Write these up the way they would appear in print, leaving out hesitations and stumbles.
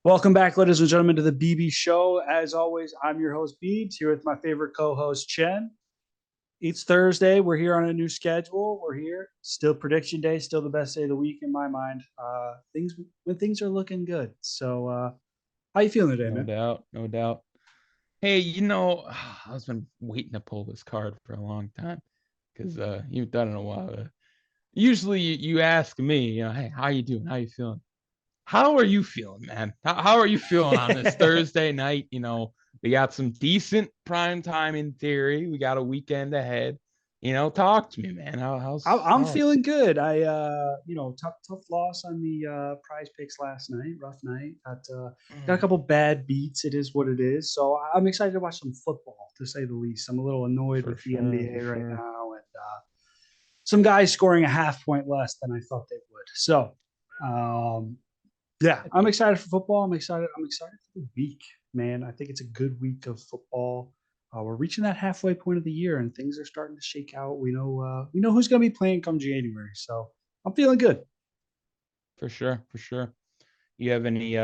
Welcome back, ladies and gentlemen, to the BB-Scho. As always, I'm your host, Beebs, here with my favorite co-host, Chen. It's Thursday. We're here on a new schedule. We're here. Still prediction day, still the best day of the week in my mind. Things are looking good. So how you feeling today, No man? doubt, no doubt. Hey, I've been waiting to pull this card for a long time because you've done it a while. Usually you ask me, hey, how you doing? How you feeling? How are you feeling, man? How are you feeling on this Thursday night? We got some decent prime time in theory. We got a weekend ahead. Talk to me, man. I'm How? feeling good. Tough loss on the prize picks last night. Rough night. Got a Mm, couple bad beats. It is what it is. So I'm excited to watch some football, to say the least. I'm a little annoyed for with the sure, for NBA right sure. now, and some guys scoring a half point less than I thought they would. So, um, yeah, I I'm mean, excited for football. I'm excited. I'm excited for the week, man. I think it's a good week of football. We're reaching that halfway point of the year, and things are starting to shake out. We know who's going to be playing come January, so I'm feeling good. for sure, for sure. You have any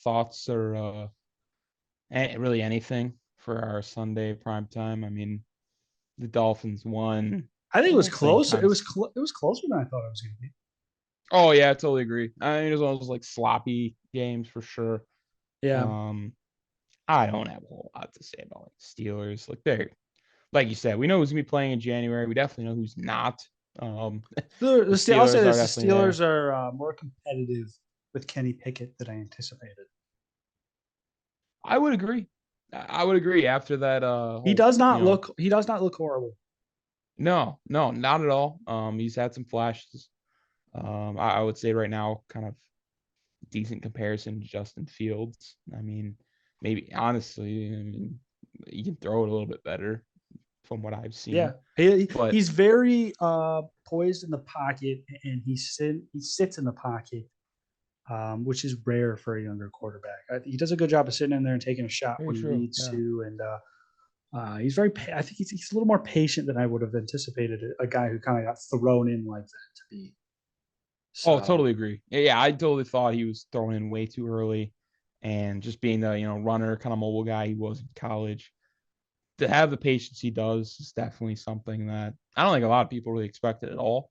thoughts or really anything for our Sunday prime time? I mean, the Dolphins won. I think The it was whole thing close. kind of. It was closer than I thought it was going to be. Oh yeah, I totally agree. I mean, it was one of those like sloppy games for sure. Yeah, Um, I don't have a whole lot to say about like Steelers. Like they're like you said, we know who's gonna be playing in January. We definitely know who's not. Um, the I'll say Steelers are this: the definitely Steelers there are more competitive with Kenny Pickett than I anticipated. I would agree. I would agree after that He whole does not look. He does not look horrible. no, no, not at all. He's had some flashes. I would say right now, kind of decent comparison to Justin Fields. I mean, maybe honestly, I mean, you can throw it a little bit better from what I've Yeah, seen. But he's very poised in the pocket, and he sits in the pocket, which is rare for a younger quarterback. He does a good job of sitting in there and taking a shot very when he true. needs Yeah. to, and he's very. I think he's a little more patient than I would have anticipated. A guy who kind of got thrown in like that to be. Oh, So totally agree. Yeah, I totally thought he was thrown in way too early, and just being the runner kind of mobile guy he was in college. To have the patience he does is definitely something that I don't think a lot of people really expected at all.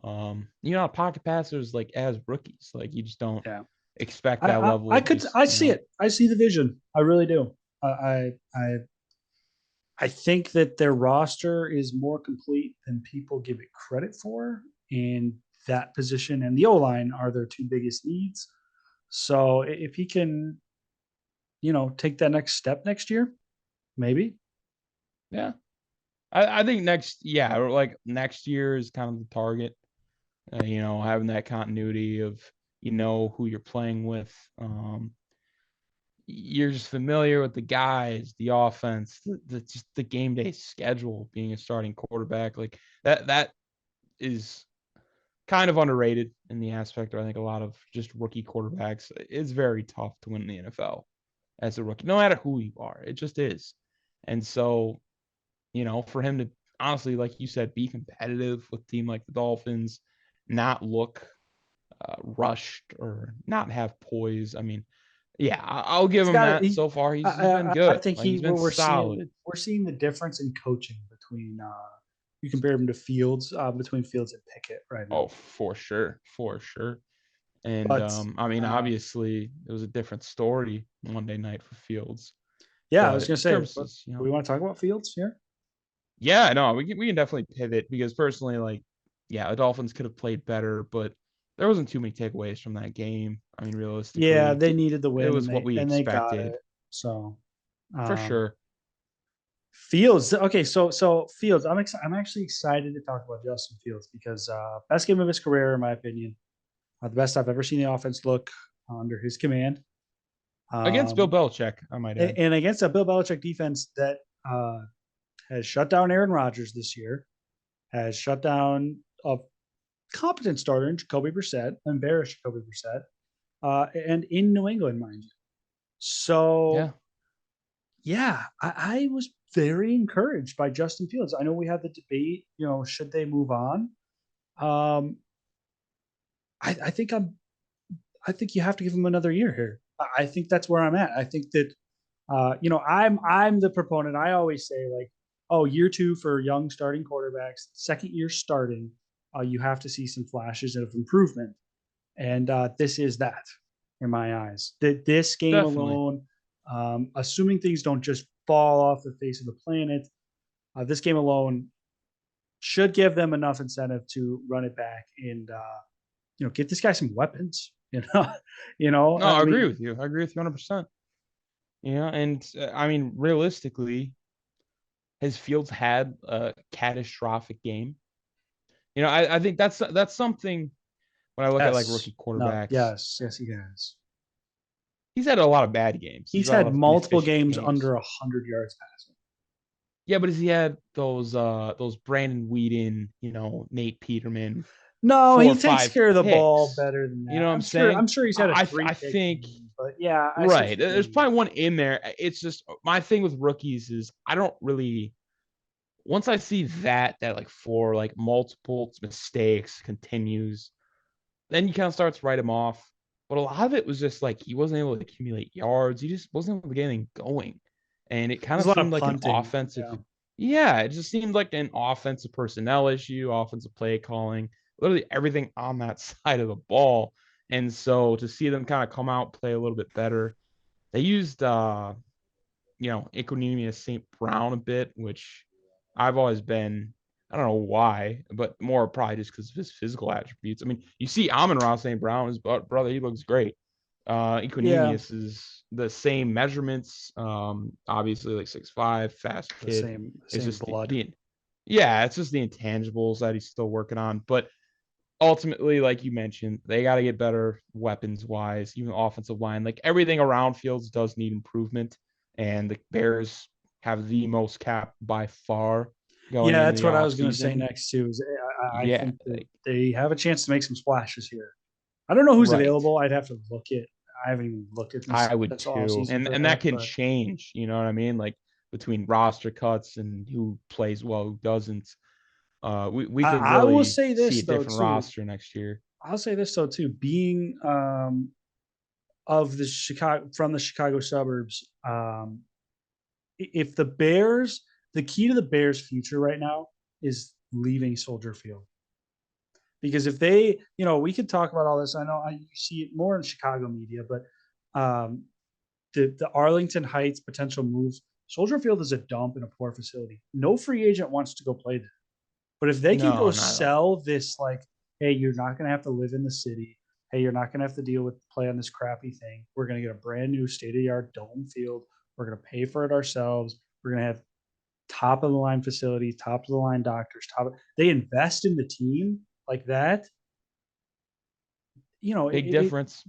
Pocket passers like as rookies, like you just don't yeah, expect that level I of could just I see it. I see the vision. I really do. I think that their roster is more complete than people give it credit for, and that position and the O line are their two biggest needs. So if he can, take that next step next year, maybe. yeah. I think or like next year is kind of the target. Having that continuity of who you're playing with. You're just familiar with the guys, the offense, just the game day schedule. Being a starting quarterback, like that is kind of underrated in the aspect of I think a lot of just rookie quarterbacks. It's very tough to win in the NFL as a rookie, no matter who you are. It just is. And so, for him to honestly, like you said, be competitive with a team like the Dolphins, not look rushed or not have poise. I mean, yeah, I'll give He's him got it. that. So far, he's been I good. think Like he's been solid. we're seeing the difference in coaching between you compare him to Fields, between Fields and Pickett right Oh, now. for sure, for sure. And But I mean, uh, obviously, it was a different story Monday night for Fields. yeah, I was But gonna in say, terms but of we want to talk about Fields here. yeah, no, we can definitely pivot because personally, like, yeah, the Dolphins could have played better, but there wasn't too many takeaways from that game. I mean, Yeah, realistically, they needed the it win, was what we and they got it. expected So for um, sure. Fields. Okay, so Fields. I'm actually excited to talk about Justin Fields because best game of his career, in my opinion. The best I've ever seen the offense look under his command. Against Bill Um, Belichick, I might add. and against a Bill Belichick defense that uh, has shut down Aaron Rodgers this year, has shut down a competent starter in Jacoby Brissett, embarrassed Jacoby Brissett, and in New England, mind you. So Yeah, yeah, I was very encouraged by Justin Fields. I know we had the debate, should they move on? Um, I think I think you have to give him another year here. I think that's where I'm at. I think that I'm the proponent. I always say like, oh, year two for young starting quarterbacks, second year starting, you have to see some flashes of improvement, and this is that in my eyes. This game Definitely. alone, assuming things don't just fall off the face of the planet, this game alone should give them enough incentive to run it back and get this guy some weapons. No, I I agree mean, with you. I agree with you 100%. Yeah, and I mean, realistically, has Fields had a catastrophic game? I think that's something when I look at like yes, rookie no, quarterbacks. yes, he has. He's had a lot of bad games. He's He's had a had lot of multiple inefficient games games. under 100 yards passing. Yeah, but has he had those Brandon Whedon, Nate Peterman, No, four or he takes five care of the ball picks? better than You that. know what I'm I'm sure. saying? I'm sure he's had a I three pick think game, but yeah, I see what right. you're There's getting at. probably one in there. It's just my thing with rookies is I don't really once I see that like for like multiple mistakes continues, then you kind of start to write him off. But a lot of it was just like he wasn't able to accumulate yards. He just wasn't able to get anything going. And it kind There's of a lot seemed of like an punting. offensive, Yeah, yeah, it just seemed like an offensive personnel issue, offensive play calling, literally everything on that side of the ball. And so to see them kind of come out, play a little bit better, they used Equinemius St. Brown a bit, which I've always been, I don't know why, but more probably just because of his physical attributes. I mean, you see Amon-Ra St. Brown, his brother, he looks great. yeah, Equinemius is the same measurements, obviously like 6'5", fast the kid. It's same just blood. yeah, it's just the intangibles that he's still working on. But ultimately, like you mentioned, they got to get better weapons wise, even offensive line. Like everything around Fields does need improvement, and the Bears have the most cap by far going Yeah, into that's the what I was going to say offseason. next too. Is I Yeah, think that like, they have a chance to make some splashes here. I don't know who's right. available. I'd have to look at. I haven't even looked at I would this all too, season and for and that, that can but change. You know what I mean? Like between roster cuts and who plays well, who doesn't. We could I will really say see a this though different too. roster next year. I'll say this though too. Being of the Chicago from the Chicago suburbs, if the Bears, the key to the Bears' future right now is leaving Soldier Field. Because if they, we could talk about all this. I know you see it more in Chicago media, but the Arlington Heights potential moves. Soldier Field is a dump and a poor facility. No free agent wants to go play there. But if they can go No, not at all. sell this, like, hey, you're not going to have to live in the city. Hey, you're not going to have to deal with play on this crappy thing. We're going to get a brand new state of the art dome field. We're going to pay for it ourselves. We're going to have top of the line facilities, top of the line doctors. They invest in the team like that. You know, Big difference.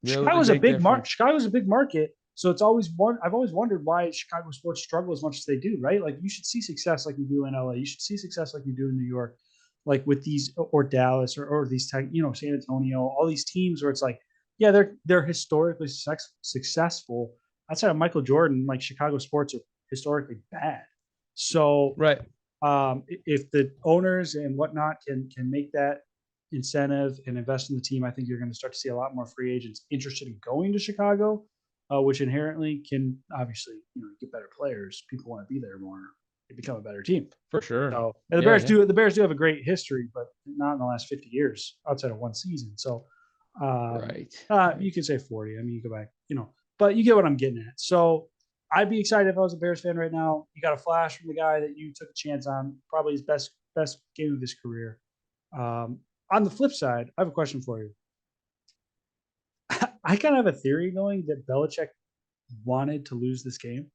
Really Chicago's a big big market. difference. Chicago's a big market. So it's always one. I've always wondered why Chicago sports struggle as much as they do. Right? Like you should see success like you do in LA. You should see success like you do in New York, like with these or Dallas or these San Antonio, all these teams where it's like, yeah, they're historically successful. Outside of Michael Jordan, like Chicago sports are historically bad. So Right. if the owners and whatnot can make that incentive and invest in the team, I think you're going to start to see a lot more free agents interested in going to Chicago, which inherently can obviously get better players. People want to be there more. They become a better team. For sure. So and the Yeah, Bears yeah. do the Bears do have a great history, but not in the last 50 years outside of one season. So Right. Right. you can say 40. I mean, you go back, but you get what I'm getting at. So I'd be excited if I was a Bears fan right now. You got a flash from the guy that you took a chance on, probably his best game of his career. Um, on the flip side, I have a question for you. I kind of have a theory going that Belichick wanted to lose this game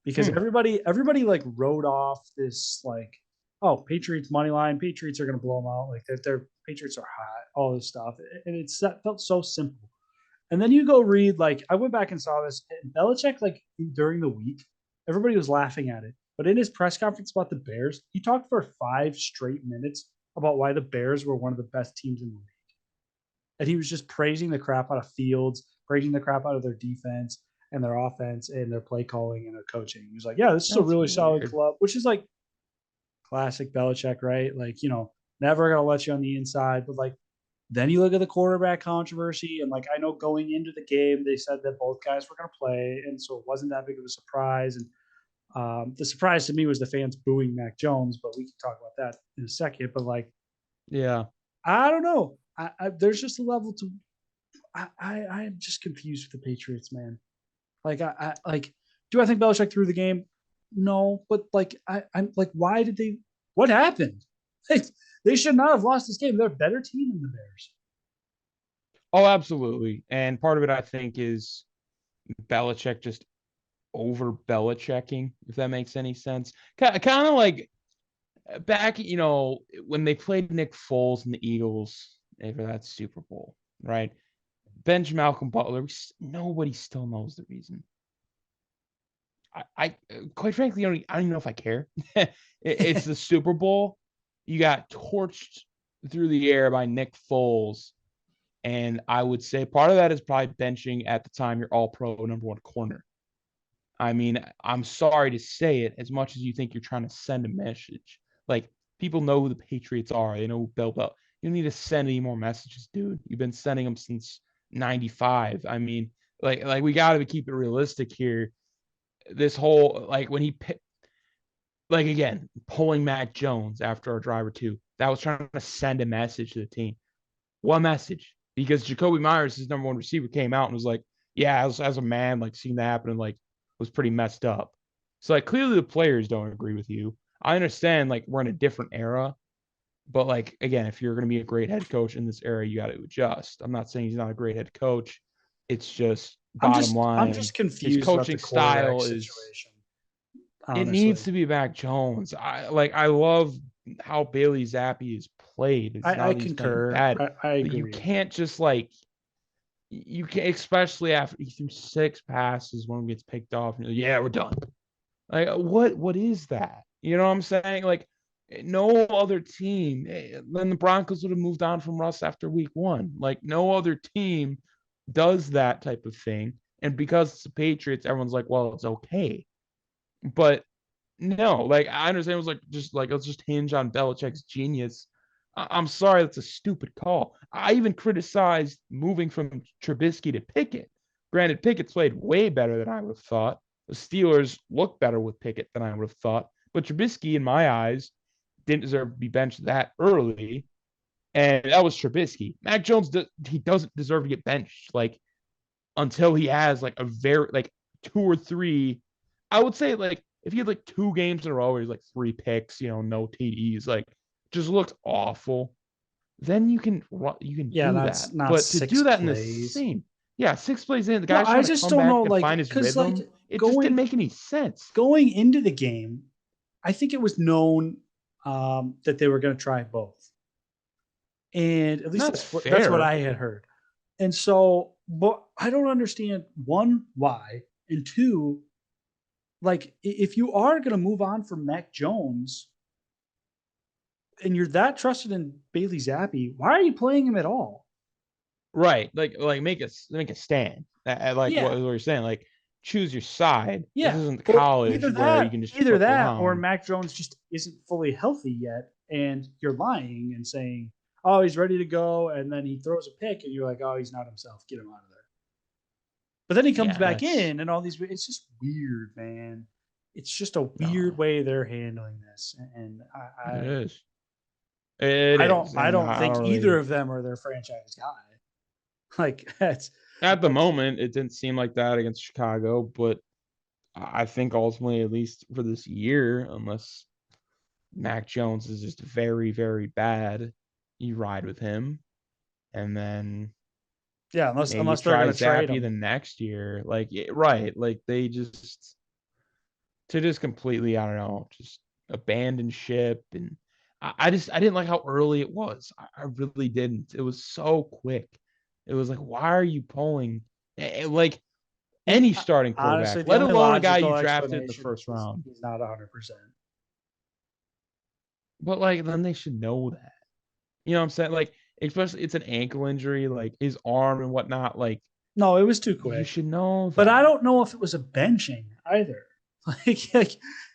because Hmm. everybody like wrote off this like, oh, Patriots money line, Patriots are going to blow them out, like their Patriots are hot, all this stuff, and that felt so simple. And then you go read, like, I went back and saw this. And Belichick, like, during the week, everybody was laughing at it. But in his press conference about the Bears, he talked for 5 straight minutes about why the Bears were one of the best teams in the league. And he was just praising the crap out of Fields, praising the crap out of their defense and their offense and their play calling and their coaching. He was like, yeah, this is a That's really solid weird. club, which is like classic Belichick, right? Like, never going to let you on the inside, but like, Then you look at the quarterback controversy, and like I know going into the game, they said that both guys were going to play, and so it wasn't that big of a surprise. And the surprise to me was the fans booing Mac Jones, but we can talk about that in a second. But like, Yeah. I don't know. There's just a level to. I am just confused with the Patriots, man. Like, like. Do I think Belichick threw the game? No, but like, I'm like, why did they? What happened? Like, they should not have lost this game. They're a better team than the Bears. Oh, absolutely. And part of it, I think, is Belichick just over Belichicking, if that makes any sense. Kind of like back, when they played Nick Foles and the Eagles for that Super Bowl, right? Bench Malcolm Butler, nobody still knows the reason. I quite frankly, I don't even know if I care. It's the Super Bowl. You got torched through the air by Nick Foles. And I would say part of that is probably benching at the time your all pro number one corner. I mean, I'm sorry to say it, as much as you think you're trying to send a message. Like, people know who the Patriots are. They know who Bill Bell. You don't need to send any more messages, dude. You've been sending them since 95. I mean, like we got to keep it realistic here. This whole, like, when he, like, again, pulling Mac Jones after a drive or two, that was trying to send a message to the team. What message? Because Jacoby Myers, his number one receiver, came out and was like, yeah, as a man, like, seeing that happen and like was pretty messed up. So like clearly the players don't agree with you. I understand like we're in a different era, but like again, if you're gonna be a great head coach in this era, you got to adjust. I'm not saying he's not a great head coach. It's just bottom I'm line, just his confused about the coaching quarterback style is situation. it needs Honestly, to be Mac Jones. I love how Bailey Zappi is played. It's I not that he's playing concur. bad, I but you agree. can't just like you can, especially after he threw 6 passes, one gets picked off, and you're like, yeah, we're done. Like, what is that? You know what I'm saying? Like, no other team. Then the Broncos would have moved on from Russ after week one. Like, no other team does that type of thing. And because it's the Patriots, everyone's like, well, it's okay. But no, like I understand it was like just like let's just hinge on Belichick's genius. I'm sorry, that's a stupid call. I even criticized moving from Trubisky to Pickett. Granted, Pickett's played way better than I would have thought. The Steelers look better with Pickett than I would have thought. But Trubisky, in my eyes, didn't deserve to be benched that early. And that was Trubisky. Mac Jones, he doesn't deserve to get benched. Like, until he has like a very like 2 or 3. I would say like if he had like 2 games in a row where he's like 3 picks, no TDs, like just looks awful. Then you can Yeah, do that's that. not But to six do that in the plays. same, yeah, 6 plays in, the No, guy's I trying to just come don't back know, and like, find his because like rhythm. It just didn't going make any sense. going into the game, I think it was known that they were going to try both, and at least That's that's what fair. I had heard. And so, but I don't understand one why, and two, like if you are going to move on from Mac Jones and you're that trusted in Bailey Zappi, why are you playing him at all? Right. Like make a stand. Like what Yeah, you're saying. Like choose your side. This yeah. isn't Well, college where you can just either flip that, or around. Mac Jones just isn't fully healthy yet, and you're lying and saying, "Oh, he's ready to go," and then he throws a pick, and you're like, "Oh, he's not himself. Get him out of there." But then he comes Yeah, back that's in, and all these. It's just weird, man. It's just a weird no. way they're handling this, and It is. It is. I And don't I think don't either really of them are their franchise guy. Like at the that's moment it didn't seem like that against Chicago, but I think ultimately, at least for this year, unless Mac Jones is just very, very bad, you ride with him. And then yeah, maybe you unless they're try gonna trade Zappy the him. next year. Like, right. Like, they just completely, I don't know, just abandon ship. And I didn't like how early it was. I really didn't. It was so quick. It was like, why are you pulling? Like, The any starting honestly, quarterback, the let only alone a guy you logical drafted in the explanation first is round. he's not 100%. But like, then they should know that. You know what I'm saying? Like, especially it's an ankle injury, like his arm and whatnot. Like, No, it was too you quick. should know But I that. don't know if it was a benching either. Like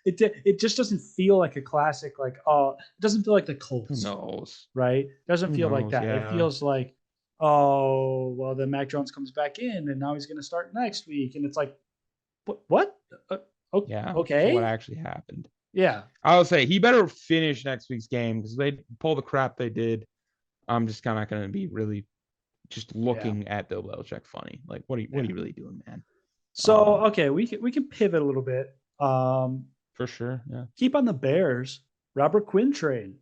it just doesn't feel like a classic. Like, oh, it doesn't feel like the Who Colts, knows? right? It doesn't Who feel like knows? that. It Yeah. feels like, oh, well, then Mac Jones comes back in, and now he's going to start next week, and it's like, what? Yeah. For what Okay, actually happened. yeah, I would say he better finish next week's game because they pull the crap they did. I'm just kind of not going to be really just yeah, looking at Bill Belichick funny. Like, what are yeah. you really doing, man? So okay, we can pivot a little bit. For sure. Yeah. Keep on the Bears. Robert Quinn trade.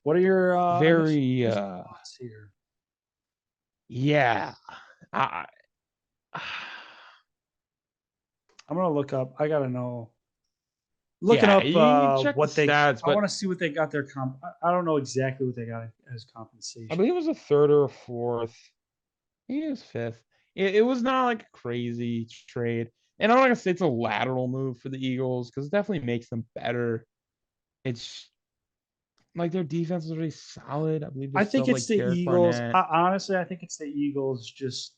What are your Very. initial thoughts here? Yeah. I, I'm gonna look up. I gotta know. Looking yeah. up You check the what they. stats, I but want to see what they got their comp. I don't know exactly what they got as I compensation. believe it was a third or a fourth. He was fifth. It was not like a crazy trade. And I'm not gonna say it's a lateral move for the Eagles because it definitely makes them better. It's like their defense is really solid. I believe they I still think have it's like the Derek Eagles. Barnett. Honestly, I think it's the Eagles just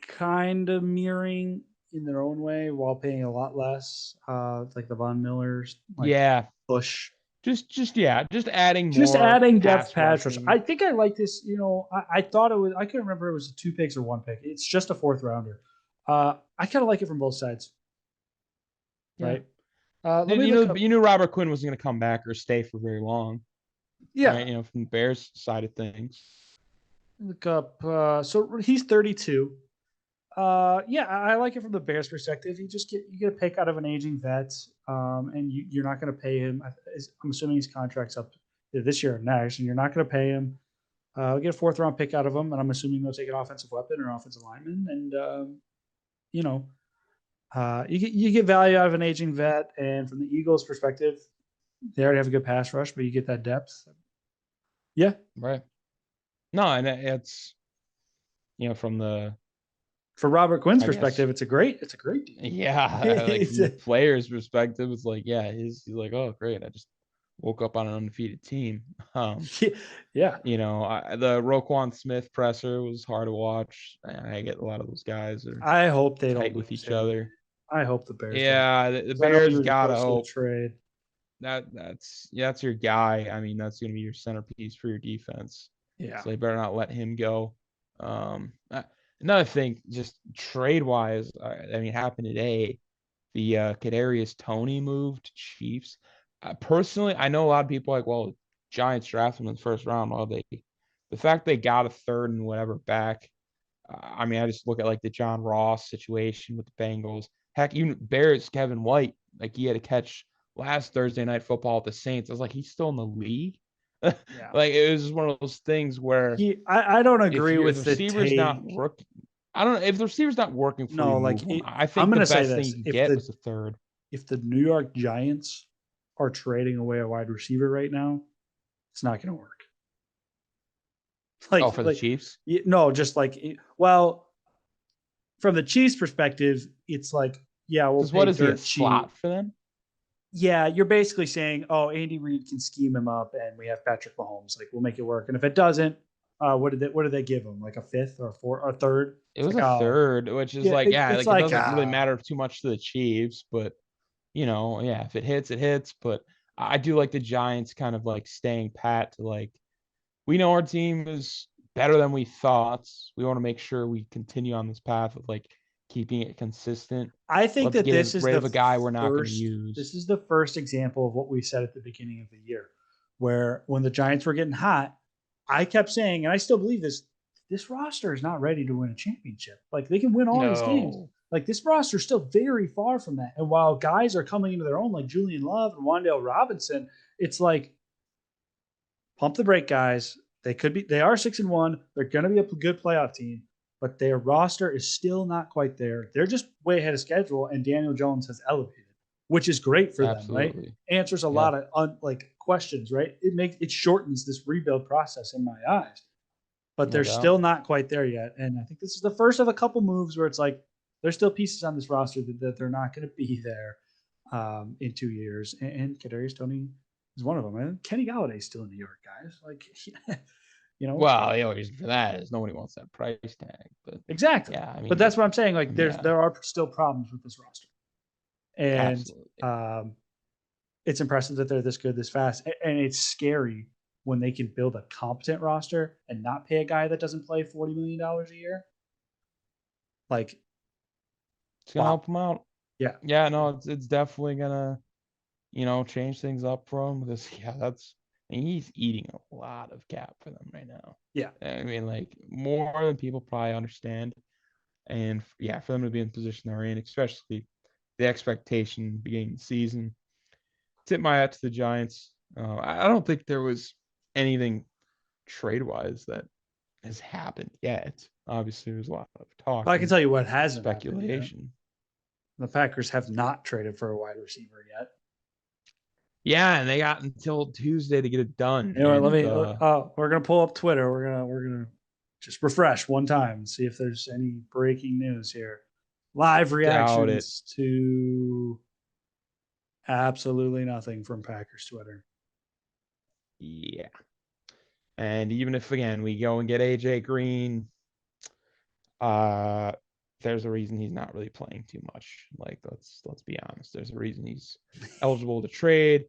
kind of mirroring in their own way while paying a lot less. Like the Von Millers, like Yeah. push. Just adding Just more adding depth pass pass rush. I rushing. think I like this. I thought it was. I couldn't remember if it was 2 picks or 1 pick. It's just a fourth rounder. I kind of like it from both sides, Yeah. right? Let And me look up. you knew Robert Quinn wasn't gonna come back or stay for very long, Yeah, right? From the Bears side of things. look up. So he's 32. Yeah, I like it from the Bears' perspective. You get a pick out of an aging vet, and you're not going to pay him. I'm assuming his contract's up this year or next, and you're not going to pay him. Get a fourth round pick out of him, and I'm assuming they'll take an offensive weapon or offensive lineman, and you know, you get value out of an aging vet, and from the Eagles' perspective, they already have a good pass rush, but you get that depth. Yeah, Right. No, and it's from the for Robert Quinn's I guess perspective, it's a great deal. yeah, like it's from the a, player's perspective, it's like, yeah, he's like, oh great, I just woke up on an undefeated team. yeah. The Roquan Smith presser was hard to watch. I get a lot of those guys are I hope they don't tight with lose each him. other. I hope the Bears don't. Yeah, the 'Cause I know he Bears was gotta opposed to the hope trade. that's your guy. I mean, that's gonna be your centerpiece for your defense. Yeah. So they better not let him go. Another thing, just trade wise, I mean, happened today. The Kadarius Toney move to Chiefs. Personally, I know a lot of people are like, well, Giants drafted him in the first round. Well, the fact they got a third and whatever back. I mean, I just look at like the John Ross situation with the Bengals. Heck, even Bears Kevin White, like he had to catch last Thursday night football with the Saints. I was like, he's still in the league. Yeah. Like it was just one of those things where I don't if agree you're if the with the receiver's not take. working, I don't know if the receiver's not working for you, No, move like him. I I'm think the gonna say best thing this. you could If get the was a third. if the New York Giants are trading away a wide receiver right now, it's not gonna work. Oh, Like for the Chiefs, no, just like well, from the Chiefs' perspective, it's like, yeah, we'll because what pay is he a dirt cheap. slot for them? Yeah, you're basically saying, oh, Andy Reid can scheme him up, and we have Patrick Mahomes. Like, we'll make it work. And if it doesn't, what did they give him? Like a fifth or a four, or a third? It It's was like, a oh, third, which is yeah, like, yeah, it's like it like, doesn't really matter too much to the Chiefs, but yeah, if it hits, it hits. But I do like the Giants kind of like staying pat to like, we know our team is better than we thought. We want to make sure we continue on this path of like keeping it consistent. I think Let's that get rid of a guy we're not going to this use. is the first example of what we said at the beginning of the year, where when the Giants were getting hot, I kept saying, and I still believe this roster is not ready to win a championship. Like they can win all these games. No. Like this roster is still very far from that. And while guys are coming into their own, like Julian Love and Wandale Robinson, it's like pump the brake, guys. They are 6-1. They're gonna be a good playoff team, but their roster is still not quite there. They're just way ahead of schedule, and Daniel Jones has elevated, which is great for them, right? Absolutely. Answers a Yeah. lot of questions, right? It shortens this rebuild process in my eyes, but No they're doubt. still not quite there yet. And I think this is the first of a couple moves where it's like there's still pieces on this roster that they're not going to be there in 2 years. And Kadarius Toney is one of them. And Kenny Galladay is still in New York, guys. Like, you know, Well, the only reason for that is nobody wants that price tag. But exactly. yeah, I But mean, that's what I'm saying. Like, yeah. there are still problems with this roster. And Absolutely. it's impressive that they're this good this fast. And it's scary when they can build a competent roster and not pay a guy that doesn't play $40 million a year. Like, It's gonna wow. help him out. Yeah. Yeah, no, it's definitely gonna, change things up for him because he's eating a lot of cap for them right now. Yeah. I mean, like more than people probably understand. And yeah, for them to be in the position they're in, especially the expectation beginning the season, tip my hat to the Giants. I don't think there was anything trade wise that has happened yet. Obviously, there's a lot of talk I can and tell you what hasn't happened yet. speculation. The Packers have not traded for a wide receiver yet. Yeah, and they got until Tuesday to get it done. You know what? Let And me. We're gonna pull up Twitter. We're gonna just refresh one time and see if there's any breaking news here. Live doubt it. reactions to absolutely nothing from Packers Twitter. Yeah. And even if again we go and get AJ Green, uh there's a reason he's not really playing too much. Like let's be honest. There's a reason he's eligible to trade.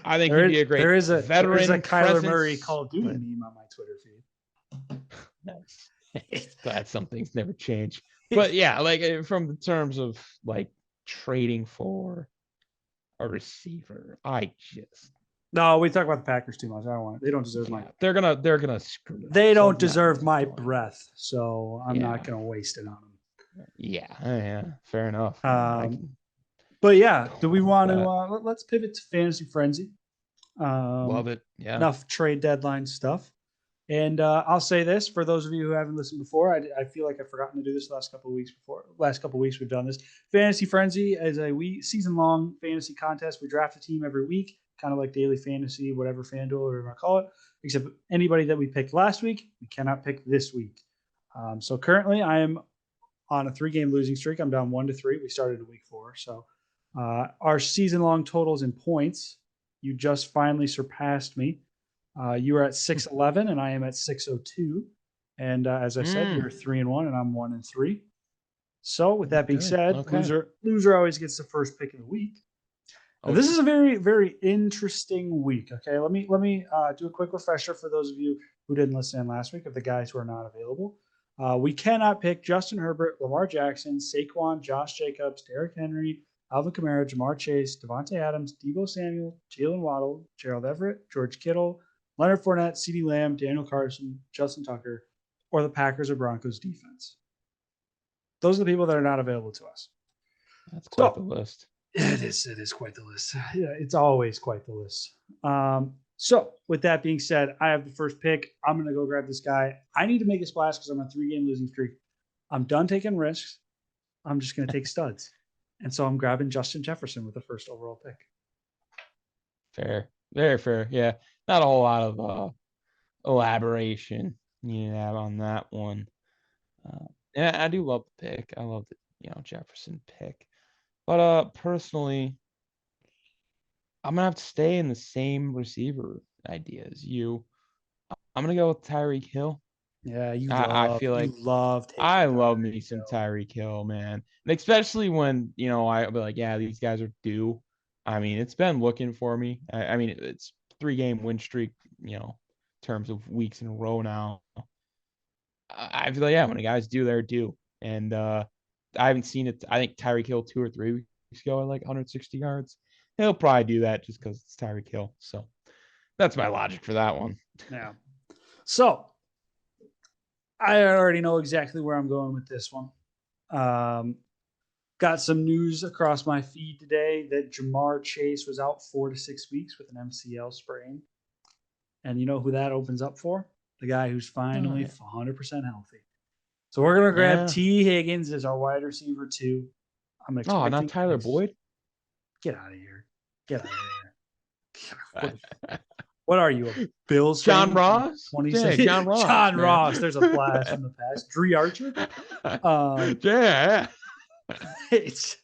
I think he'd be a great There is a veteran Kyler Murray presence, Call of Duty but meme on my Twitter nice. Glad some things never change. But yeah, like from the terms of like trading for a receiver, I just No, we talk about the Packers too much. I don't want it. They don't deserve my. yeah, they're gonna screw it up. They So don't I'm not deserve even my going there. breath, so I'm not Yeah, going to waste it on yeah, fair enough. them. I can But yeah, do we totally with want to? that. Let's pivot to fantasy frenzy. Love it. Yeah. Enough trade deadline stuff. And I'll say this for those of you who haven't listened before, I feel like I've forgotten to do this last couple of weeks. Last couple of weeks we've done this. Fantasy Frenzy is a season long fantasy contest. We draft a team every week, kind of like daily fantasy, whatever FanDuel or whatever you want to call it. Except anybody that we picked last week, we cannot pick this week. So currently, I am on a 3-game losing streak. I'm down 1-3. We started in week 4, so our season long totals in points. You just finally surpassed me. You are at 611 and I am at 602. And as I said, Mm, you're 3-1 and I'm 1-3. So with that being good. said, Okay. loser always gets the first pick of the week. Now, Oh this yeah. is a very very interesting week. Okay, let me do a quick refresher for those of you who didn't listen in last week of the guys who are not available. We cannot pick Justin Herbert, Lamar Jackson, Saquon, Josh Jacobs, Derrick Henry, Alvin Kamara, Jamar Chase, Devontae Adams, Deebo Samuel, Jalen Waddle, Gerald Everett, George Kittle, Leonard Fournette, CeeDee Lamb, Daniel Carson, Justin Tucker, or the Packers or Broncos defense. Those are the people that are not available to us. That's quite the So list. it is. It is quite the list. Yeah, it's always quite the list. So with that being said, I have the first pick. I'm going to go grab this guy. I need to make a splash because I'm on a 3-game losing streak. I'm done taking risks. I'm just going to take studs. And so I'm grabbing Justin Jefferson with the first overall pick. Fair. Very fair. Yeah. Not a whole lot of elaboration you have on that one. Yeah, I do love the pick. I love the Jefferson pick. But personally, I'm gonna have to stay in the same receiver idea as you. I'm gonna go with Tyreek Hill. Yeah, I feel you like love taking I love Tyreek me some Hill. Tyreek Hill, man. And especially when, I'll be like, yeah, these guys are due. I mean, it's been looking for me. I mean, it's 3-game win streak, terms of weeks in a row now. I feel like, yeah, when the guys do, they're due. And I haven't seen it. I think Tyreek Hill 2 or 3 weeks ago at like 160 yards. He'll probably do that just because it's Tyreek Hill. So that's my logic for that one. Yeah. So I already know exactly where I'm going with this one. Got some news across my feed today that Jamar Chase was out 4 to 6 weeks with an MCL sprain. And you know who that opens up for? The guy who's Oh, finally yeah. 100% healthy. So we're going to grab Yeah. T. Higgins as our wide receiver, too. I'm Oh, not expecting Tyler Higgins. Boyd? Get out of here. Get out of here. What are you, a Bills John fan from Ross? Yeah, 2017? John Ross, John man. Ross. There's a blast from the past. Dree Archer. Yeah. It's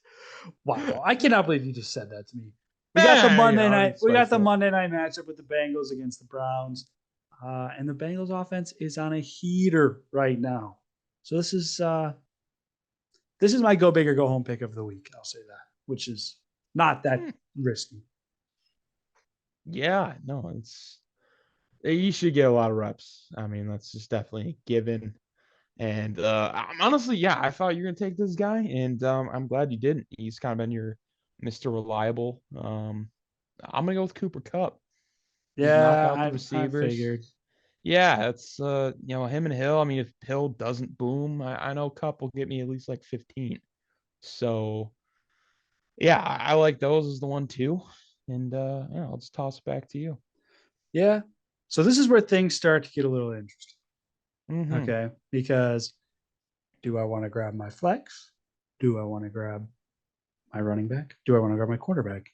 wow. I cannot believe you just said that to me. We got the Yeah, Monday night. it's We got spiced the up. Monday night matchup with the Bengals against the Browns, and the Bengals offense is on a heater right now. So this is my go big or go home pick of the week. I'll say that, which is Not that Hmm, risky. yeah, no, it's you should get a lot of reps. I mean, that's just definitely a given. And I'm honestly, yeah, I thought you were gonna take this guy, and I'm glad you didn't. He's kind of been your Mr. Reliable. I'm gonna go with Cooper Cup. He can knock Yeah, out the I receivers. figured. Yeah, it's him and Hill. I mean, if Hill doesn't boom, I know Cup will get me at least like 15. So yeah, I like those as the one too. And yeah, I'll just toss it back to you. Yeah. So this is where things start to get a little interesting. Mm-hmm. Okay. Because do I want to grab my flex? Do I want to grab my running back? Do I want to grab my quarterback?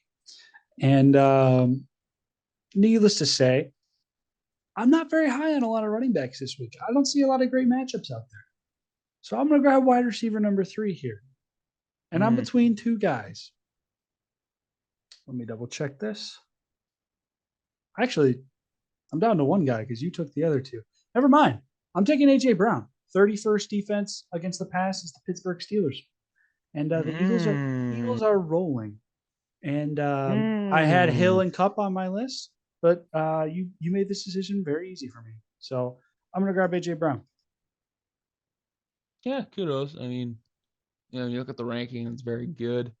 And needless to say, I'm not very high on a lot of running backs this week. I don't see a lot of great matchups out there. So I'm going to grab wide receiver number 3 here. And I'm Mm. between two guys. Let me double check this. Actually, I'm down to one guy because you took the other two. Never mind. I'm taking AJ Brown. 31st defense against the pass is the Pittsburgh Steelers, and the Mm. Eagles are rolling. And I had Hill Mm. and Cup on my list, but you made this decision very easy for me. So I'm gonna grab AJ Brown. Yeah, kudos. I mean, you look at the ranking, it's very good.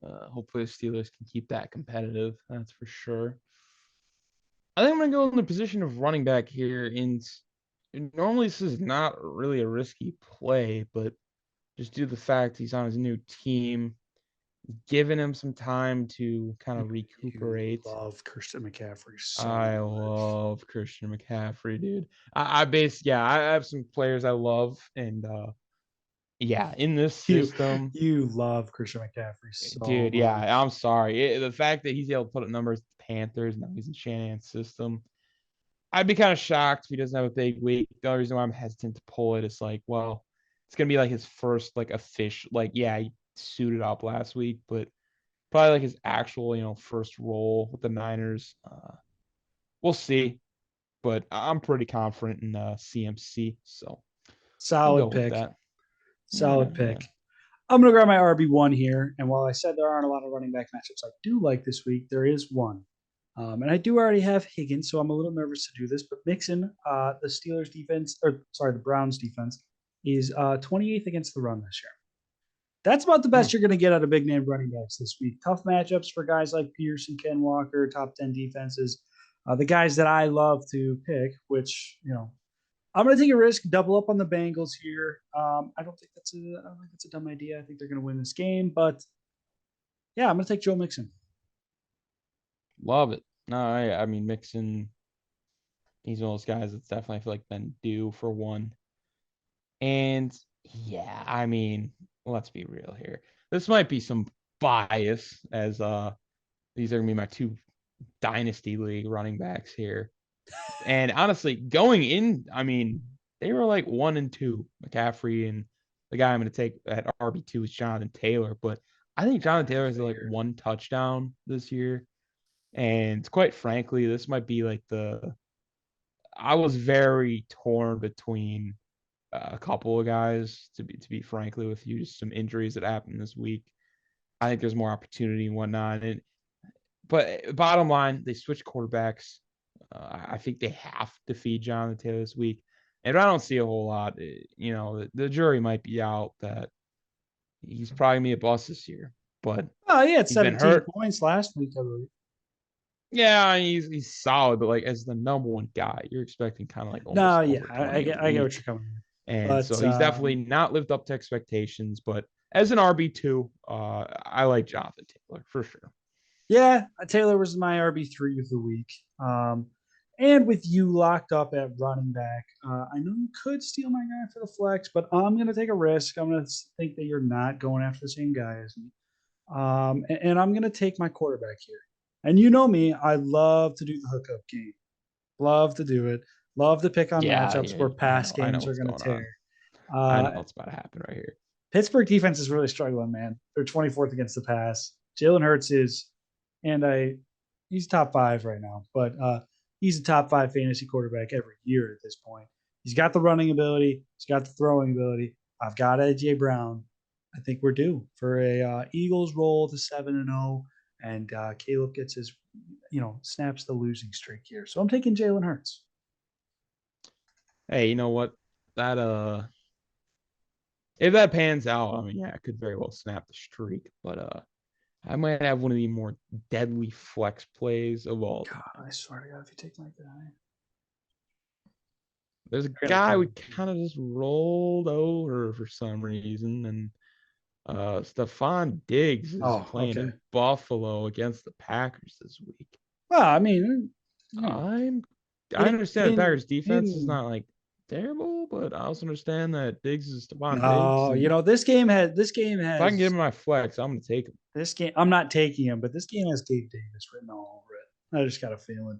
Hopefully, the Steelers can keep that competitive. That's for sure. I think I'm gonna go in the position of running back here. And normally, this is not really a risky play, but just due to the fact he's on his new team, giving him some time to kind of You recuperate. love Christian McCaffrey so I much. love Christian McCaffrey, dude. I have some players I love, and yeah, in this You system, you love Christian McCaffrey so dude, yeah, much. I'm sorry. The fact that he's able to put up numbers with the Panthers, now he's in Shanahan's system. I'd be kind of shocked if he doesn't have a big week. The only reason why I'm hesitant to pull it is like, well, it's gonna be like his first like official, like, yeah, he suited up last week, but probably like his actual, first role with the Niners. We'll see, but I'm pretty confident in CMC, so we'll go Solid with pick. that. Yeah, Solid yeah. pick. I'm going to grab my RB1 here. And while I said there aren't a lot of running back matchups I do like this week, there is one. And I do already have Higgins, so I'm a little nervous to do this. But Mixon, the Steelers defense, or sorry, the Browns defense, is 28th against the run this year. That's about the Hmm. best you're going to get out of big name running backs this week. Tough matchups for guys like Pierce and Ken Walker, top 10 defenses. The guys that I love to pick, which, I'm going to take a risk, double up on the Bengals here. I don't think that's a dumb idea. I think they're going to win this game, but yeah, I'm going to take Joe Mixon. Love it. No, I mean Mixon, he's one of those guys that's definitely I feel like been due for one. And yeah, I mean, let's be real here. This might be some bias as these are gonna be my two dynasty league running backs here. And honestly, going in, I mean, they were like 1 and 2, McCaffrey, and the guy I'm gonna take at RB2 is Jonathan Taylor. But I think Jonathan I Taylor has like figured. one touchdown this year. And quite frankly, this might be like the I was very torn between a couple of guys to be frankly with you, just some injuries that happened this week. I think there's more opportunity and whatnot. But bottom line, they switched quarterbacks. I think they have to feed Jonathan Taylor this week, and I don't see a whole lot. The jury might be out that he's probably gonna be a bust this year, but Oh, he had he's been 17 hurt. points last week, I believe. Yeah, he's solid, but like as the number one guy, you're expecting kind of like almost No, yeah, over 20 a I get what you're week. coming with. And so But he's definitely not lived up to expectations. But as an RB2, I like Jonathan Taylor for sure. yeah, Taylor was my RB3 of the week. Um, and with you locked up at running back, I know you could steal my guy for the flex, but I'm going to take a risk. I'm going to think that you're not going after the same guy as me. And I'm going to take my quarterback here. And you know me, I love to do the hookup game. Love to do it. Love to pick on Yeah, matchups yeah, where pass I know games are what's going going to tear. on. I know Uh, what's about to happen right here. Pittsburgh defense is really struggling, man. They're 24th against the pass. Jalen Hurts is, and he's top five right now, but he's a top five fantasy quarterback every year at this point. He's got the running ability. He's got the throwing ability. I've got AJ Brown. I think we're due for a Eagles roll to 7-0, and Caleb gets his, snaps the losing streak here. So I'm taking Jalen Hurts. Hey, you know what? That if that pans out, I mean, yeah, it could very well snap the streak. But I might have one of the more deadly flex plays of all God, time. I swear to God, if you take my guy, There's a you're gonna guy kill we me. kind of just rolled over for some reason, and Stephon Diggs is Oh, playing okay. in Buffalo against the Packers this week. Well, I mean, I'm he I didn't. He understand the didn't. Packers He defense is didn't. not like terrible, but I also understand that Diggs is Stephon Diggs, No, and this game has. This game if I can get has. him my flex, I'm gonna take him. This game. I'm not taking him, but this game has Gabe Davis written all over it. I just got a feeling.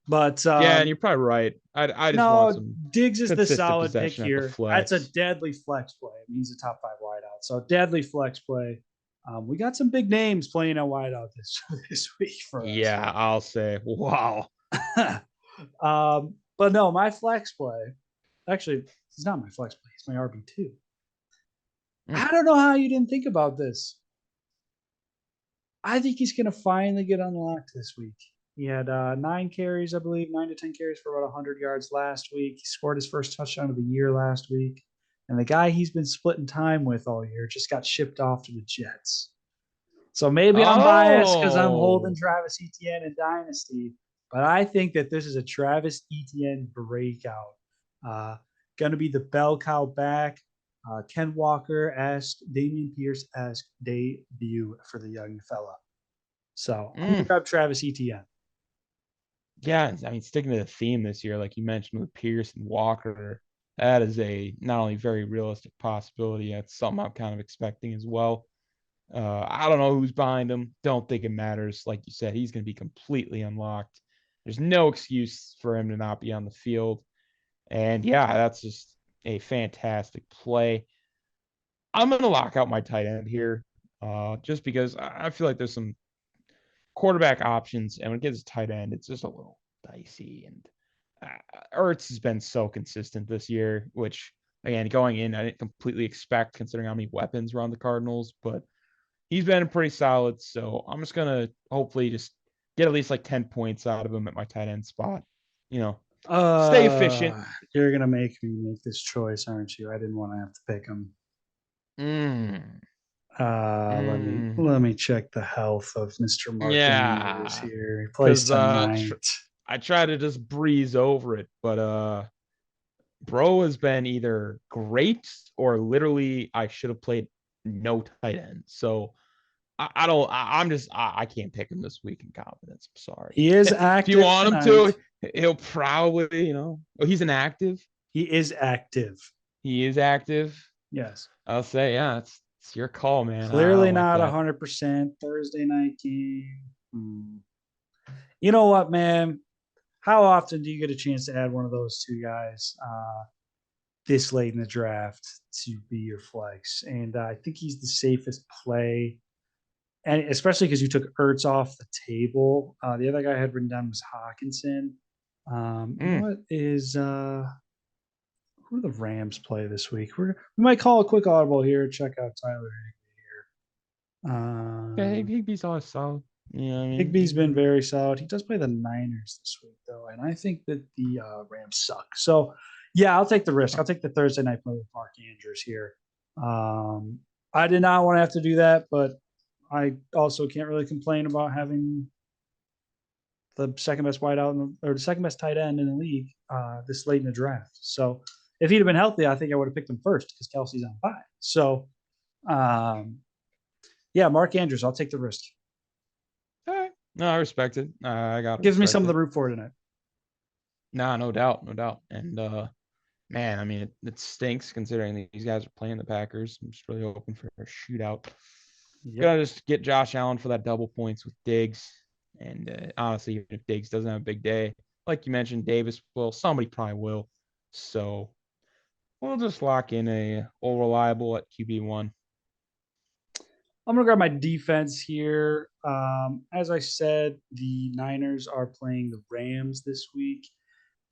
But Yeah, and you're probably right. I just want no, some Diggs is the consistent solid pick possession at the here. That's a flex. deadly flex play. I mean, he's a top five wideout, so deadly flex play. We got some big names playing at wideout this this week for us. Yeah, I'll say. Wow. But no, my flex play. Actually, it's not my flex play. It's my RB2. Mm. I don't know how you didn't think about this. I think he's going to finally get unlocked this week. He had 9 carries, I believe, 9 to 10 carries for about 100 yards last week. He scored his first touchdown of the year last week. And the guy he's been splitting time with all year just got shipped off to the Jets. So maybe I'm biased because I'm holding Oh. Travis Etienne in Dynasty, but I think that this is a Travis Etienne breakout. Uh, Going to be the bell cow back. Ken Walker esque, Damian Pierce esque debut for the young fella. So I'm gonna Mm. grab Travis Etienne. Yeah, I mean, sticking to the theme this year, like you mentioned with Pierce and Walker, that is a not only very realistic possibility, that's something I'm kind of expecting as well. I don't know who's behind him. Don't think it matters. Like you said, he's going to be completely unlocked. There's no excuse for him to not be on the field. And yeah, that's just a fantastic play. I'm going to lock out my tight end here, just because I feel like there's some quarterback options, and when it gets a tight end, it's just a little dicey. And Ertz has been so consistent this year, which again, going in, I didn't completely expect considering how many weapons were on the Cardinals, but he's been pretty solid. So I'm just gonna hopefully just get at least like 10 points out of him at my tight end spot. You know, stay efficient. You're gonna make me make this choice, aren't you? I didn't want to have to pick him. Mm, Let me mm, let me check the health of Mr. Mark Andrews yeah, here. He plays because tonight. I try to just breeze over it, but bro has been either great or literally I should have played no tight end. So I don't. I'm just. I can't pick him this week in confidence. I'm sorry. He is If you active want him tonight. to, he'll probably. Oh, he's inactive. He is active. He is active. Yes. I'll say, yeah, it's your call, man. I Clearly don't like not that. 100% Thursday night game. You know what, man? How often do you get a chance to add one of those two guys this late in the draft to be your flex? And I think he's the safest play, and especially because you took Ertz off the table. The other guy I had written down was Hawkinson. You know Mm. what is who do the Rams play this week? We might call a quick audible here. Check out Tyler Higbee Yeah, here. Higbee's always solid. You know what I Higbee's been mean? very solid. He does play the Niners this week, though, and I think that the Rams suck. So, yeah, I'll take the risk. I'll take the Thursday night play with Mark Andrews here. Um, I did not want to have to do that, but I also can't really complain about having the second best wideout or the second best tight end in the league this late in the draft. So, if he'd have been healthy, I think I would have picked him first because Kelsey's on bye. So, um, yeah, Mark Andrews, I'll take the risk. All right. No, I respect it. I gotta Gives me respect something it. to root for tonight. Nah, no doubt, no doubt. And man, I mean, it stinks considering these guys are playing the Packers. I'm just really hoping for a shootout. Yep. Gotta just get Josh Allen for that double points with Diggs. And honestly, even if Diggs doesn't have a big day, like you mentioned, Davis will. Somebody probably will. So we'll just lock in a all reliable at QB1. I'm going to grab my defense here. As I said, the Niners are playing the Rams this week,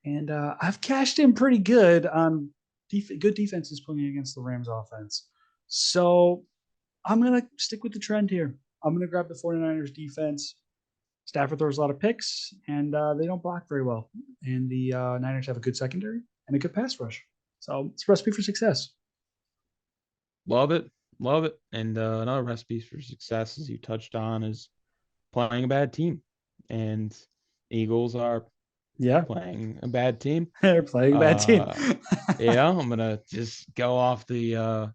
and I've cashed in pretty good on good defenses playing against the Rams offense. So I'm going to stick with the trend here. I'm going to grab the 49ers defense. Stafford throws a lot of picks, and they don't block very well. And the Niners have a good secondary and a good pass rush. So it's a recipe for success. Love it. Love it. And another recipe for success, as you touched on, is playing a bad team. And Eagles are Yeah, playing a bad team. they're playing a bad team. Yeah, I'm gonna just go off the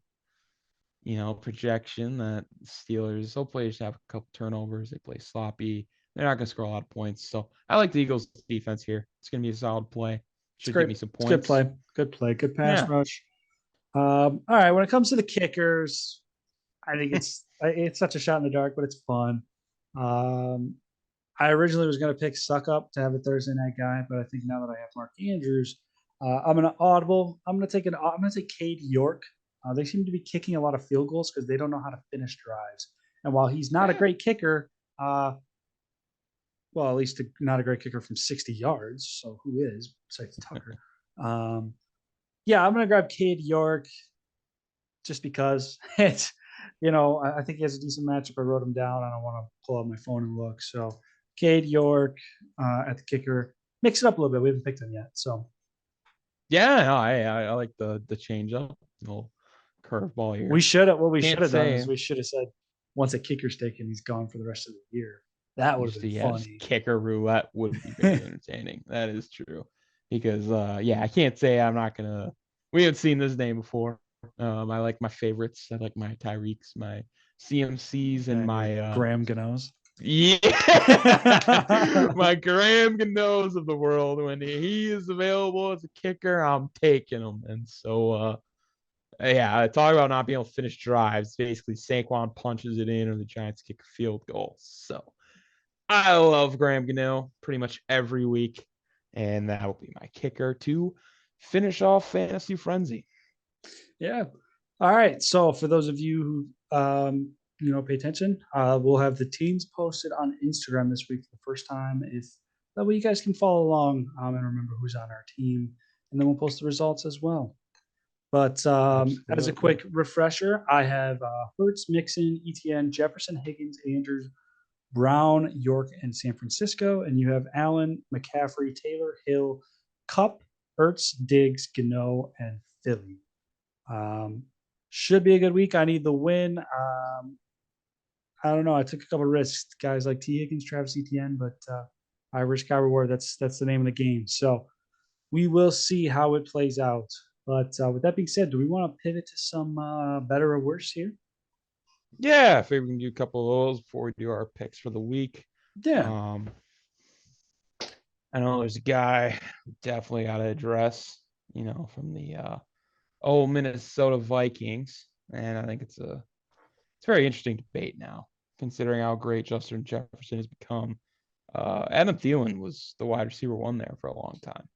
projection that Steelers hopefully just have a couple turnovers. They play sloppy. They're not gonna score a lot of points. So I like the Eagles defense here. It's gonna be a solid play. It's Should get great. me some It's good points. play. Good play. Good pass Yeah. rush. All right. When it comes to the kickers, I think it's such a shot in the dark, but it's fun. Um, I originally was going to pick Suck Up to have a Thursday night guy, but I think now that I have Mark Andrews, I'm going to audible. I'm going to take Cade York. They seem to be kicking a lot of field goals because they don't know how to finish drives. And while he's not a Yeah. great kicker, well, at least not a great kicker from 60 yards. So who is besides Tucker? Um, yeah, I'm going to grab Cade York just because it's, I think he has a decent matchup. I wrote him down. I don't want to pull out my phone and look. So Cade York at the kicker. Mix it up a little bit. We haven't picked him yet. So Yeah, no, I like the change up, little curveball we here. should have, what we should Can't have done is say we should have said once a kicker's taken, he's gone for the rest of the year. That would have been just funny. kicker roulette would be very entertaining. That is true. Because I can't say I'm not gonna we haven't seen this name before. I like my favorites. I like my Tyreeks, my CMCs, and And your my Graham Ganos. yeah, my Graham Gano's of the world. When he is available as a kicker, I'm taking him. And so yeah, talk about not being able to finish drives. Basically, Saquon punches it in, or the Giants kick a field goal. So I love Graham Gano pretty much every week, and that will be my kicker to finish off Fantasy Frenzy. Yeah. All right. So for those of you who pay attention, we'll have the teams posted on Instagram this week for the first time. If that way you guys can follow along and remember who's on our team, and then we'll post the results as well. But as a Absolutely. quick refresher, I have Hertz, Mixon, ETN, Jefferson, Higgins, Andrews, Brown, York, and San Francisco. And you have Allen, McCaffrey, Taylor, Hill, Cup, Ertz, Diggs, Gano, and Philly. Should be a good week. I need the win. I don't know. I took a couple of risks, guys like T. Higgins, Travis Etienne, but I risk, I reward. That's the name of the game. So we will see how it plays out. But with that being said, do we want to pivot to some better or worse here? Yeah, I figure we can do a couple of those before we do our picks for the week. Yeah. Um, I know there's a guy we definitely got to address, from the old Minnesota Vikings, and I think it's a very interesting debate now, considering how great Justin Jefferson has become. Adam Thielen was the wide receiver one there for a long time.